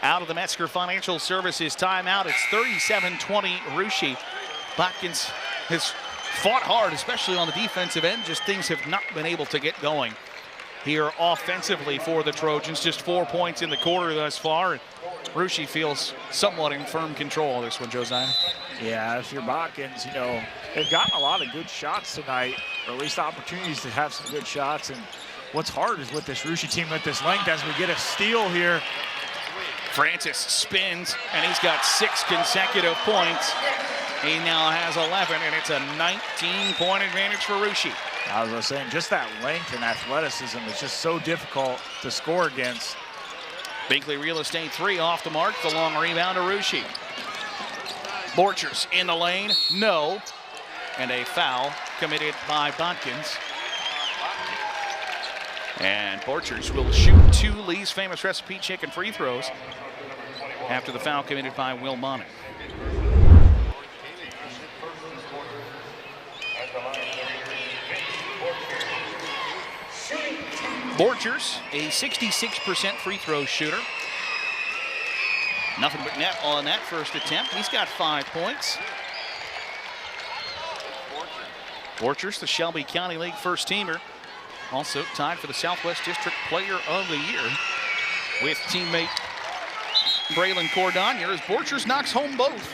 Out of the Metzger Financial Services timeout, it's 37-20 Ruschi. Botkins has fought hard, especially on the defensive end. Just things have not been able to get going here offensively for the Trojans. Just 4 points in the quarter thus far. Russia feels somewhat in firm control of this one, Josiah. Yeah, if you're Botkins, you know, they've gotten a lot of good shots tonight, or at least opportunities to have some good shots. And what's hard is with this Russia team with this length, as we get a steal here. Francis spins, and he's got 6 consecutive points. He now has 11, and it's a 19-point advantage for Russia. I was saying, just that length and athleticism is just so difficult to score against. Binkley Real Estate 3 off the mark. The long rebound to Russia. Borchers in the lane, no. And a foul committed by Botkins. And Borchers will shoot 2 Lee's Famous Recipe chicken free throws after the foul committed by Will Monning. Borchers, a 66% free throw shooter. Nothing but net on that first attempt. He's got 5 points. Borchers, the Shelby County League first teamer. Also tied for the Southwest District Player of the Year with teammate Braylon Cordonier as Borchers knocks home both.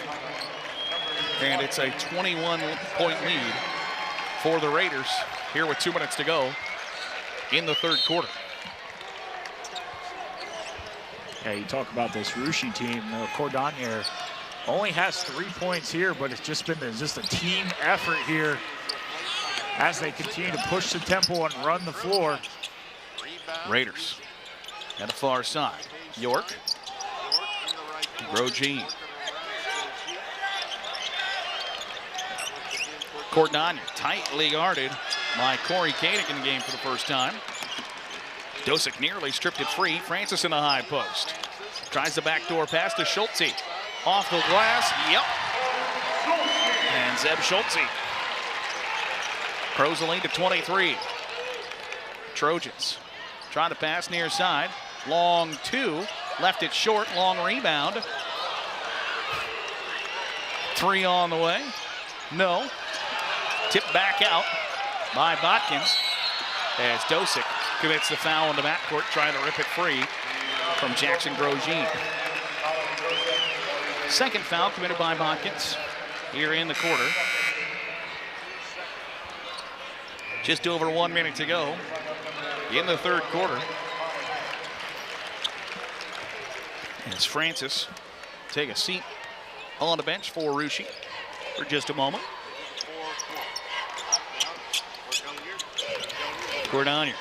And it's a 21-point lead for the Raiders here with 2 minutes to go in the third quarter. Yeah, you talk about this Russia team. Cordonier only has 3 points here, but it's just been just a team effort here as they continue to push the tempo and run the floor. Raiders at the far side. York. Grogine. Cordonier tightly guarded by Corey Koenig in the game for the first time. Dosick nearly stripped it free. Francis in the high post. Tries the backdoor pass to Schulte. Off the glass, yep. And Zeb Schulte. Pros the lead to 23. Trojans trying to pass near side. Long 2, left it short, long rebound. 3 on the way, no. Tipped back out by Botkins as Dosick commits the foul in the backcourt, trying to rip it free from Jackson Grosjean. Second foul committed by Botkins here in the quarter. Just over 1 minute to go in the third quarter. As Francis take a seat on the bench for Russia for just a moment. Cordonier.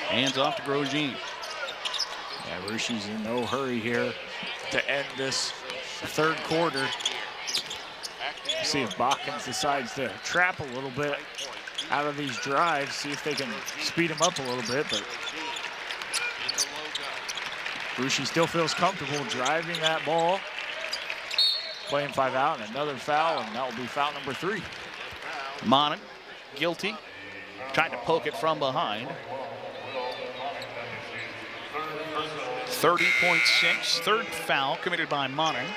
Hands off to Grosjean. Yeah, Russia's in no hurry here to end this third quarter. See if Botkins decides to trap a little bit out of these drives, see if they can speed them up a little bit, but Russia still feels comfortable driving that ball. Playing 5 out, and another foul, and that will be foul number 3. Monning, guilty. Tried to poke it from behind. 30.6, third foul committed by Monning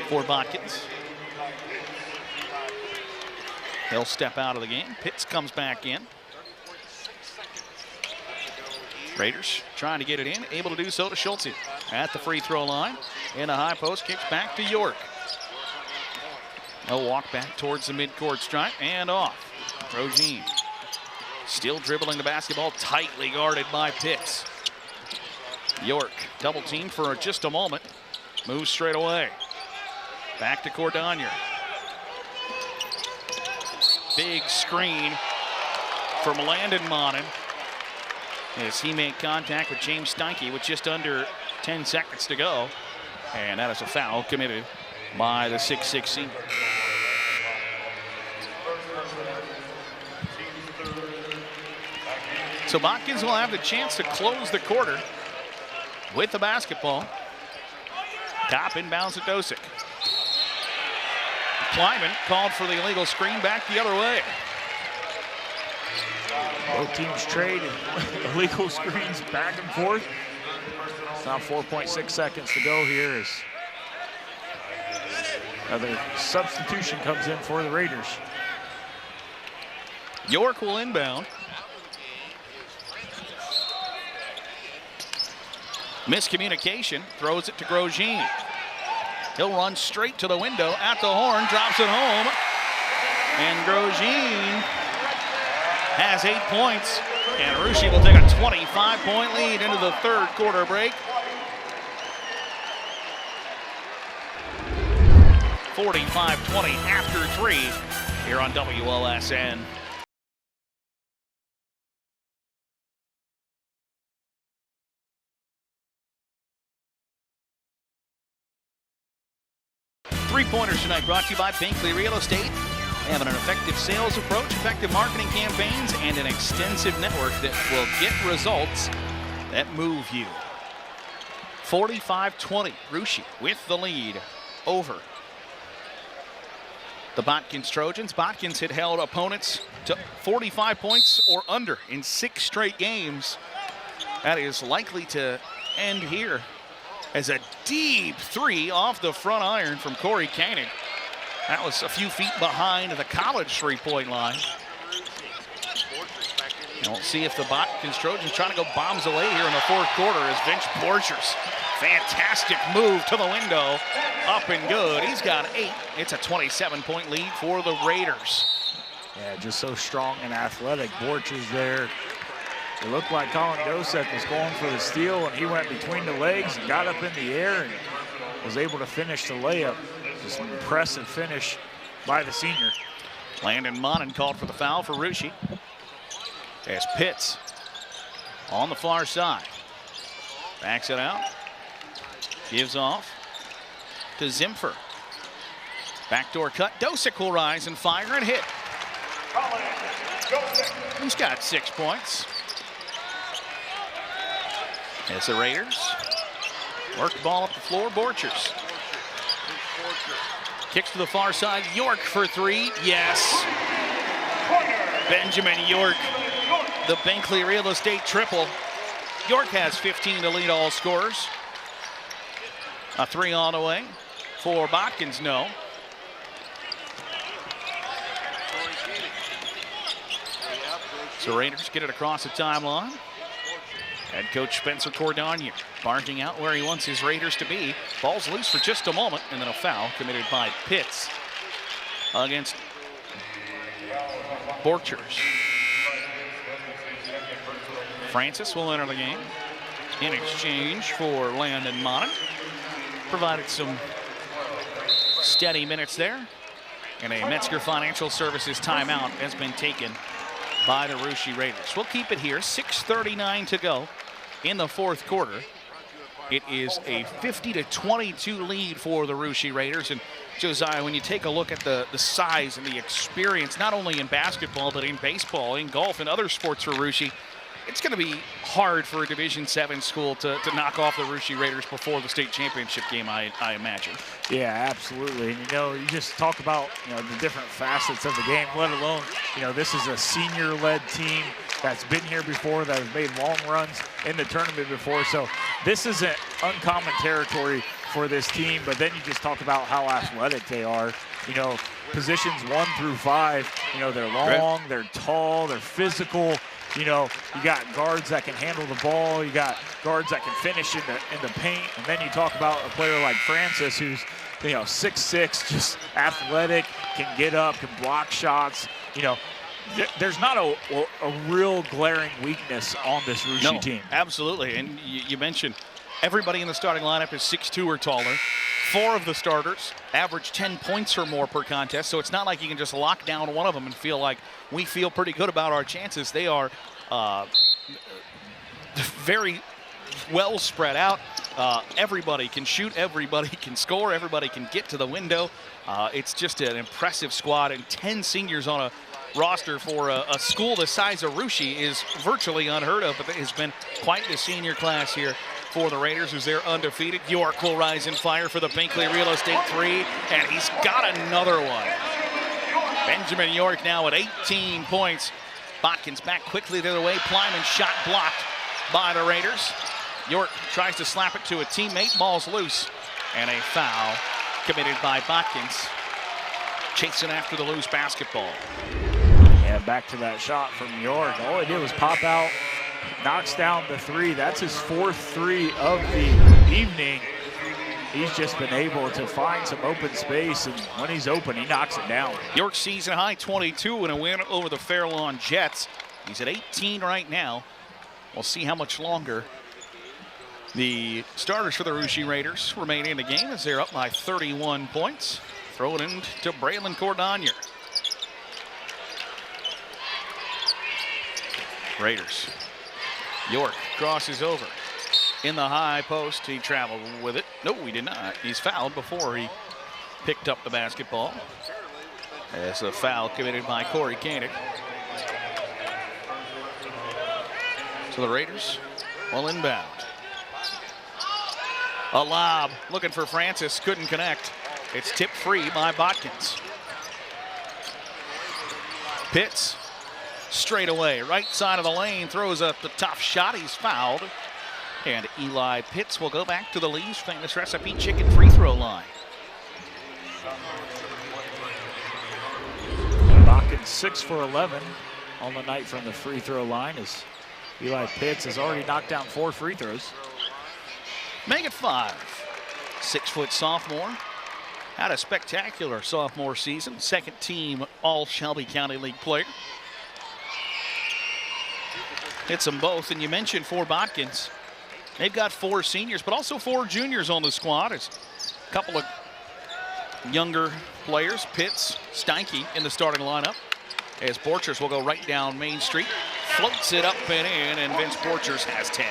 for Botkins. He'll step out of the game. Pitts comes back in. Raiders trying to get it in, able to do so to Schulte at the free throw line. In a high post, kicks back to York. They'll walk back towards the midcourt stripe and off. Grosjean still dribbling the basketball, tightly guarded by Pitts. York double teamed for just a moment. Moves straight away. Back to Cordonier. Big screen from Landon Monning as he made contact with James Steinke with just under 10 seconds to go. And that is a foul committed by the 6'6" senior. So Botkins will have the chance to close the quarter with the basketball. Top inbounds at Dosick. Kleiman called for the illegal screen, back the other way. Both teams trade illegal screens back and forth. It's now 4.6 seconds to go here as another substitution comes in for the Raiders. York will inbound. Miscommunication, throws it to Grosjean. He'll run straight to the window at the horn, drops it home, and Grosjean has 8 points, and Russia will take a 25-point lead into the third quarter break. 45-20 after 3 here on WOSN. Three-pointers tonight brought to you by Binkley Real Estate. Having an effective sales approach, effective marketing campaigns, and an extensive network that will get results that move you. 45-20, Russia with the lead over the Botkins Trojans. Botkins had held opponents to 45 points or under in 6 straight games. That is likely to end here as a deep 3 off the front iron from Corey Koenig. That was a few feet behind the college 3-point line. And we'll see if the Botkins Trojans trying to go bombs away here in the fourth quarter as Vince Borchers. Fantastic move to the window, up and good. He's got 8. It's a 27-point lead for the Raiders. Yeah, just so strong and athletic. Borchers there. It looked like Colin Dosek was going for the steal, and he went between the legs and got up in the air and was able to finish the layup. Just an impressive finish by the senior. Landon Monin called for the foul for Russia. As Pitts on the far side. Backs it out. Gives off to Zimfer. Backdoor cut. Dosek will rise and fire and hit. He's got 6 points. As the Raiders work the ball up the floor, Borchers. Kicks to the far side, York for 3, yes. Benjamin York, the Binkley Real Estate triple. York has 15 to lead all scorers. A 3 on the way for Botkins, no. So Raiders get it across the timeline. Head coach Spencer Cordonier barking out where he wants his Raiders to be. Ball's loose for just a moment, and then a foul committed by Pitts against Borchers. Francis will enter the game in exchange for Landon Monin. Provided some steady minutes there. And a Metzger Financial Services timeout has been taken by the Russia Raiders. We'll keep it here, 6:39 to go in the fourth quarter. It is a 50-22 lead for the Russia Raiders. And Josiah, when you take a look at the size and the experience, not only in basketball, but in baseball, in golf, and other sports for Russia, it's going to be hard for a Division VII school to knock off the Russia Raiders before the state championship game, I imagine. Yeah, absolutely. And, you just talk about, the different facets of the game, let alone, this is a senior-led team that's been here before, that has made long runs in the tournament before. So this isn't uncommon territory for this team, but then you just talk about how athletic they are. Positions 1 through 5, they're long, they're tall, they're physical. You got guards that can handle the ball. You got guards that can finish in the paint. And then you talk about a player like Francis, who's 6'6", just athletic, can get up, can block shots. There's not a real glaring weakness on this Russia team. Absolutely. And you mentioned everybody in the starting lineup is 6'2" or taller. 4 of the starters average 10 points or more per contest, so it's not like you can just lock down one of them and feel like we feel pretty good about our chances. They are very well spread out. Everybody can shoot, everybody can score, everybody can get to the window. It's just an impressive squad, and 10 seniors on a roster for a school the size of Russia is virtually unheard of, but it has been quite the senior class here for the Raiders, as they're undefeated. York will rise and fire for the Binkley Real Estate 3, and he's got another one. Benjamin York now at 18 points. Botkins back quickly the other way. Plyman's shot blocked by the Raiders. York tries to slap it to a teammate. Ball's loose, and a foul committed by Botkins, chasing after the loose basketball. Yeah, back to that shot from York. All he did was pop out, knocks down the three. That's his 4th three of the evening. He's just been able to find some open space, and when he's open, he knocks it down. York season high 22 in a win over the Fairlawn Jets. He's at 18 right now. We'll see how much longer the starters for the Russia Raiders remain in the game as they're up by 31 points. Throw it into Braylon Cordonier. Raiders. York crosses over. In the high post, he traveled with it. No, he did not. He's fouled before he picked up the basketball. As a foul committed by Corey Koenig. So the Raiders will inbound. A lob looking for Francis, couldn't connect. It's tipped free by Botkins. Pitts straight away, right side of the lane, throws up the tough shot. He's fouled. And Eli Pitts will go back to the Lee's famous recipe chicken free throw line. Botkins 6 for 11 on the night from the free throw line as Eli Pitts has already knocked down 4 free throws. Make it 5. 6-foot sophomore. Had a spectacular sophomore season. Second team all Shelby County League player. Hits them both, and you mentioned for Botkins. They've got 4 seniors, but also 4 juniors on the squad. It's a couple of younger players, Pitts, Steinke in the starting lineup. As Borchers will go right down Main Street, floats it up and in, and Vince Borchers has 10.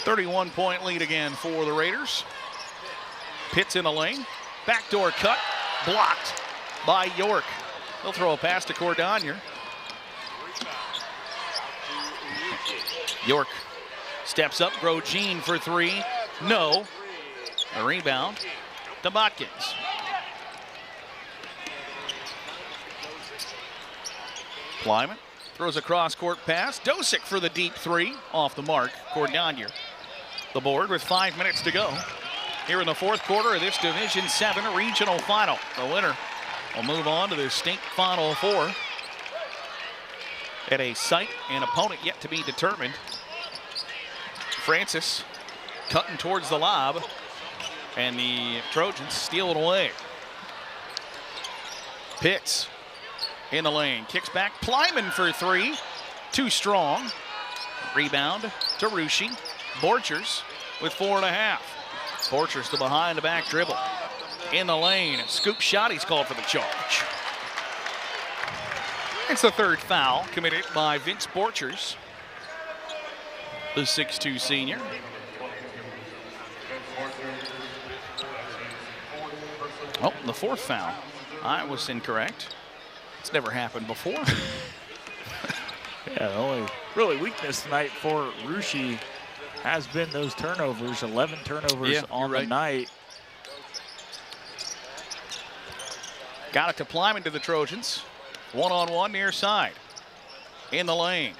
.31-point lead again for the Raiders. Pitts in the lane, backdoor cut, blocked by York. They'll throw a pass to Cordonier. York steps up, Grosjean for 3. No. A rebound to Botkins. Plyman throws a cross-court pass. Dosick for the deep 3. Off the mark. Cordonier. The board with 5 minutes to go here in the 4th quarter of this Division 7 regional final. The winner will move on to the state Final 4 at a site and opponent yet to be determined. Francis cutting towards the lob, and the Trojans steal it away. Pitts in the lane, kicks back, Plyman for 3, too strong. Rebound to Russia. Borchers with 4.5. Borchers to behind the back dribble. In the lane, scoop shot, he's called for the charge. It's the 3rd foul committed by Vince Borchers, the 6'2" senior. Oh, the 4th foul. I was incorrect. It's never happened before. Yeah, the only really weakness tonight for Russia has been those turnovers. 11 turnovers on the night. Got it to Plyman to the Trojans. One-on-one near side. In the lane.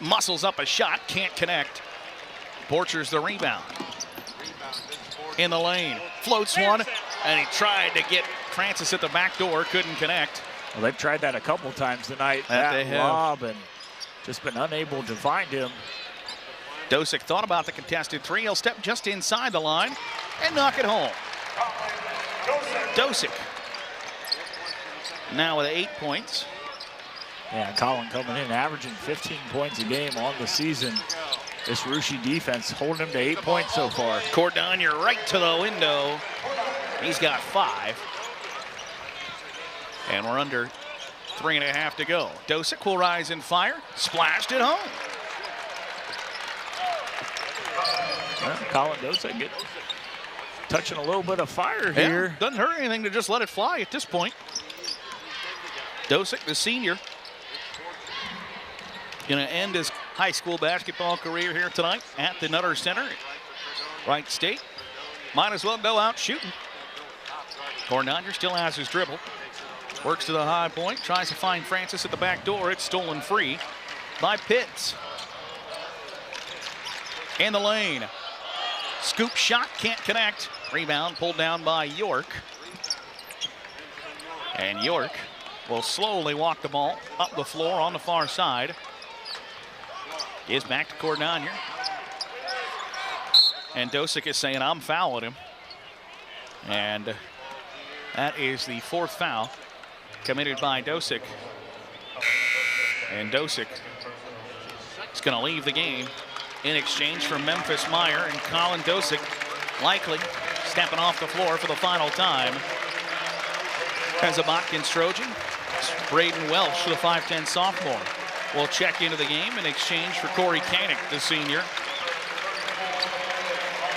Muscles up a shot, can't connect. Borchers the rebound. In the lane, floats one, and he tried to get Francis at the back door, couldn't connect. Well, they've tried that a couple times tonight. That lob, and just been unable to find him. Dosick thought about the contested 3. He'll step just inside the line and knock it home. Dosick now with 8 points. Yeah, Colin coming in, averaging 15 points a game on the season. This Russia defense holding him to 8 points so far. Cordonier right to the window. He's got 5. And we're under 3.5 to go. Dosick will rise and fire. Splashed it home. Well, Colin Dosick touching a little bit of fire here. Yeah, doesn't hurt anything to just let it fly at this point. Dosick, the senior, going to end his high school basketball career here tonight at the Nutter Center. Wright State. Might as well go out shooting. Cordonier still has his dribble. Works to the high point. Tries to find Francis at the back door. It's stolen free by Pitts. In the lane. Scoop shot, can't connect. Rebound pulled down by York. And York will slowly walk the ball up the floor on the far side. Gives back to Cordonier. And Dosick is saying, I'm fouling him. And that is the 4th foul committed by Dosick. And Dosick is going to leave the game in exchange for Memphis Meyer, and Colin Dosick likely stepping off the floor for the final time. As a Botkins Trojan, Braden Welsh, the 5'10 sophomore, will check into the game in exchange for Corey Koenig, the senior.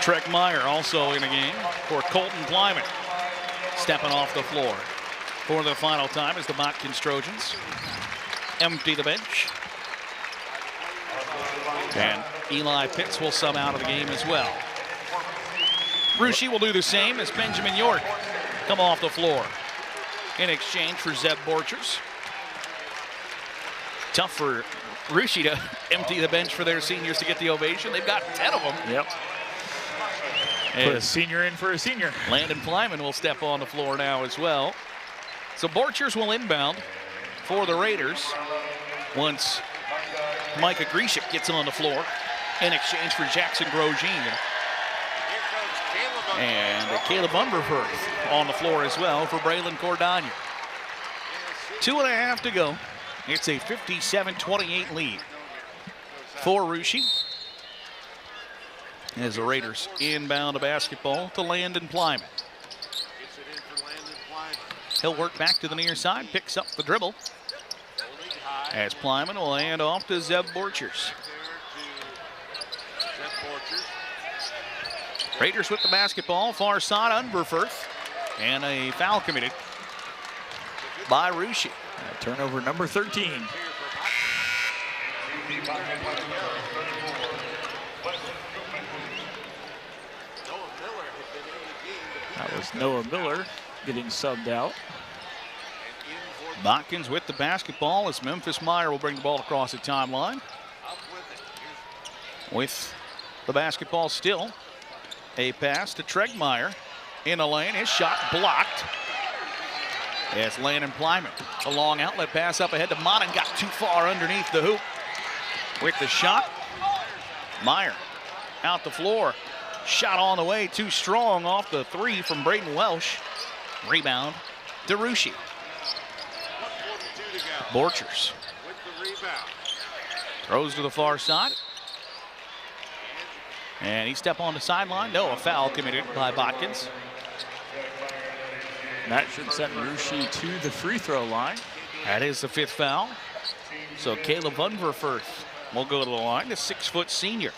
Treg Meyer also in the game for Colton Kleiman, stepping off the floor for the final time as the Botkins Trojans empty the bench. And Eli Pitts will sub out of the game as well. Russia will do the same as Benjamin York come off the floor in exchange for Zeb Borchers. Tough for Russia to empty the bench for their seniors to get the ovation. They've got 10 of them. Yep. Put a senior in for a senior. Landon Kleiman will step on the floor now as well. So Borchers will inbound for the Raiders once Micah Grishik gets on the floor in exchange for Jackson Grosjean. And Caleb Unverfurth on the floor as well for Braylon Cordonier. 2.5 to go. It's a 57-28 lead for Russia. As the Raiders inbound a basketball to Landon Kleiman. He'll work back to the near side, picks up the dribble. As Kleiman will hand off to Zeb Borchers. Raiders with the basketball, far side, Unverfurth. And a foul committed by Russia. Turnover number 13. That was Noah Miller getting subbed out. Botkins with the basketball as Memphis Meyer will bring the ball across the timeline. With the basketball still, a pass to Treg Meyer in the lane. His shot blocked. As Landon Kleiman, a long outlet pass up ahead to Monin, got too far underneath the hoop with the shot. Meyer out the floor. Shot on the way, too strong off the 3 from Braden Welsh. Rebound to Russia. Borchers throws to the far side. And he stepped on the sideline. No, a foul committed by Botkins. That should send Russia to the free throw line. That is the 5th foul. So Caleb Unverfurth will go to the line, the 6-foot senior.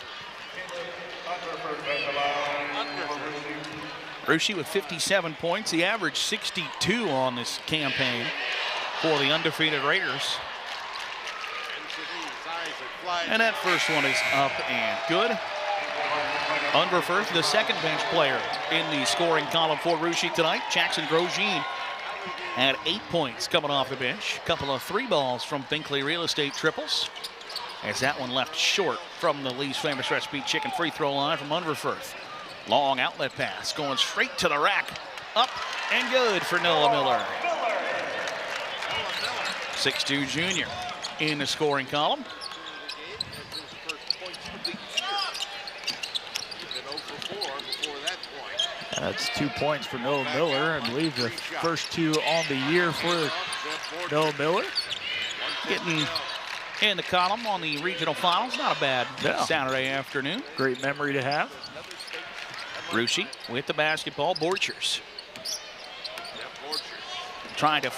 Russia with 57 points. He averaged 62 on this campaign for the undefeated Raiders. And that first one is up and good. Unverfurth, the second bench player in the scoring column for Russia tonight. Jackson Grosjean had 8 points coming off the bench. A couple of 3 balls from Binkley Real Estate triples. As that one left short from the Lee's Famous Recipe Chicken free throw line from Unverfurth. Long outlet pass going straight to the rack. Up and good for Noah Miller. 6'2" junior in the scoring column. That's 2 points for Noah Miller. I believe the first 2 on the year for Noah Miller. Getting in the column on the regional finals. Not a bad Saturday afternoon. Great memory to have. Russia with the basketball. Borchers trying to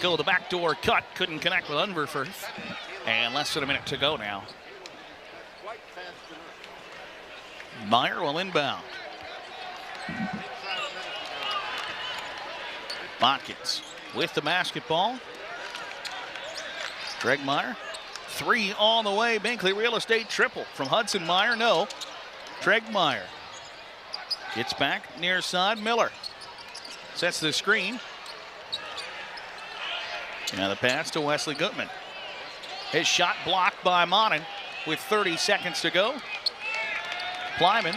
go the backdoor cut. Couldn't connect with Unverfurth. And less than a minute to go now. Meyer will inbound. Botkins with the basketball. Greg Meyer. 3 on the way. Binkley Real Estate triple from Hudson Meyer. No. Treg Meyer gets back near side. Miller sets the screen. And the pass to Wesley Gutman. His shot blocked by Monin with 30 seconds to go. Kleiman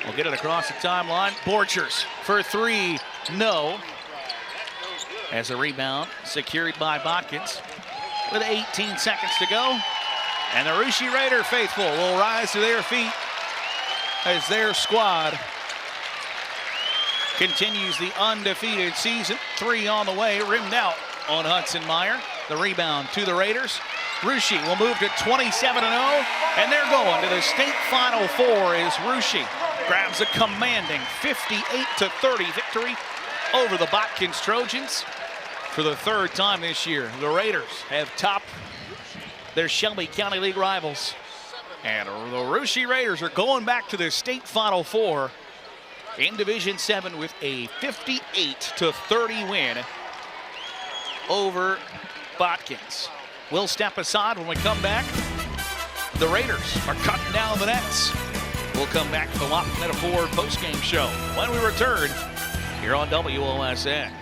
will get it across the timeline. Borchers for 3. No. as a rebound secured by Botkins with 18 seconds to go. And the Russia Raider faithful will rise to their feet as their squad continues the undefeated season. 3 on the way, rimmed out on Hudson Meyer. The rebound to the Raiders. Russia will move to 27-0, and they're going to the state Final Four as Russia grabs a commanding 58-30 victory over the Botkins Trojans for the 3rd time this year. The Raiders have topped their Shelby County League rivals, and the Russia Raiders are going back to the state Final Four in Division 7 with a 58-30 win over Botkins. We'll step aside when we come back. The Raiders are cutting down the nets. We'll come back to the Wapakoneta Ford postgame show when we return here on WOSN.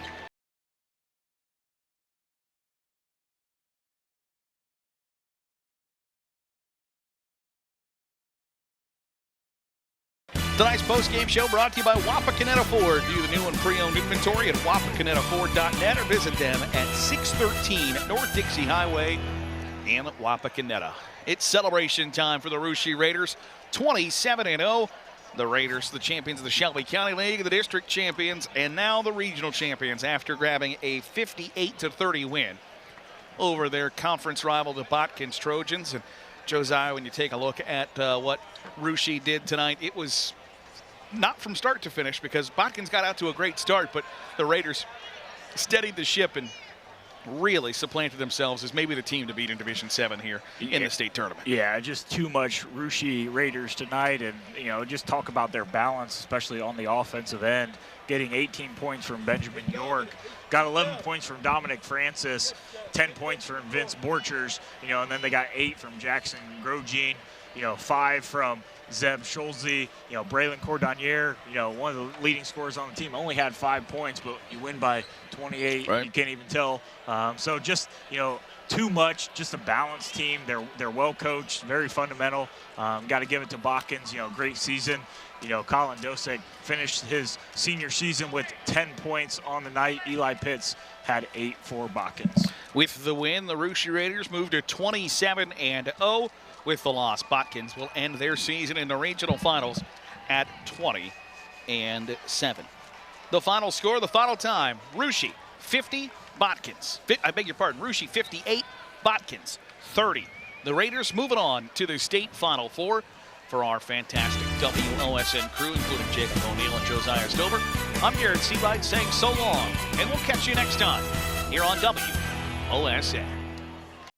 Tonight's postgame show brought to you by Wapakoneta Ford. View the new and pre-owned inventory at wapakonetaford.net or visit them at 613 North Dixie Highway in Wapakoneta. It's celebration time for the Russia Raiders, 27-0. The Raiders, the champions of the Shelby County League, the district champions, and now the regional champions after grabbing a 58-30 win over their conference rival, the Botkins Trojans. And Josiah, when you take a look at what Russia did tonight, it was not from start to finish because Botkins got out to a great start, but the Raiders steadied the ship and really supplanted themselves as maybe the team to beat in Division 7 here in the state tournament. Yeah, just too much Russia Raiders tonight, and just talk about their balance, especially on the offensive end. Getting 18 points from Benjamin York, got 11 points from Dominic Francis, 10 points from Vince Borchers, and then they got 8 from Jackson Grosjean, 5 from Zeb Scholze, Braylon Cordonier, one of the leading scorers on the team, only had 5 points, but you win by 28. Right. You can't even tell. So just, too much, just a balanced team. They're well coached, very fundamental. Got to give it to Botkins, great season. Colin Dosek finished his senior season with 10 points on the night. Eli Pitts had 8 for Botkins. With the win, the Russia Raiders moved to 27-0. With the loss, Botkins will end their season in the regional finals at 20-7. The final score, the final time, Russia 50, Botkins. Russia 58, Botkins 30. The Raiders moving on to the state Final Four. For our fantastic WOSN crew, including Jacob O'Neill and Josiah Stover, I'm Garrett Seabright saying so long, and we'll catch you next time here on WOSN.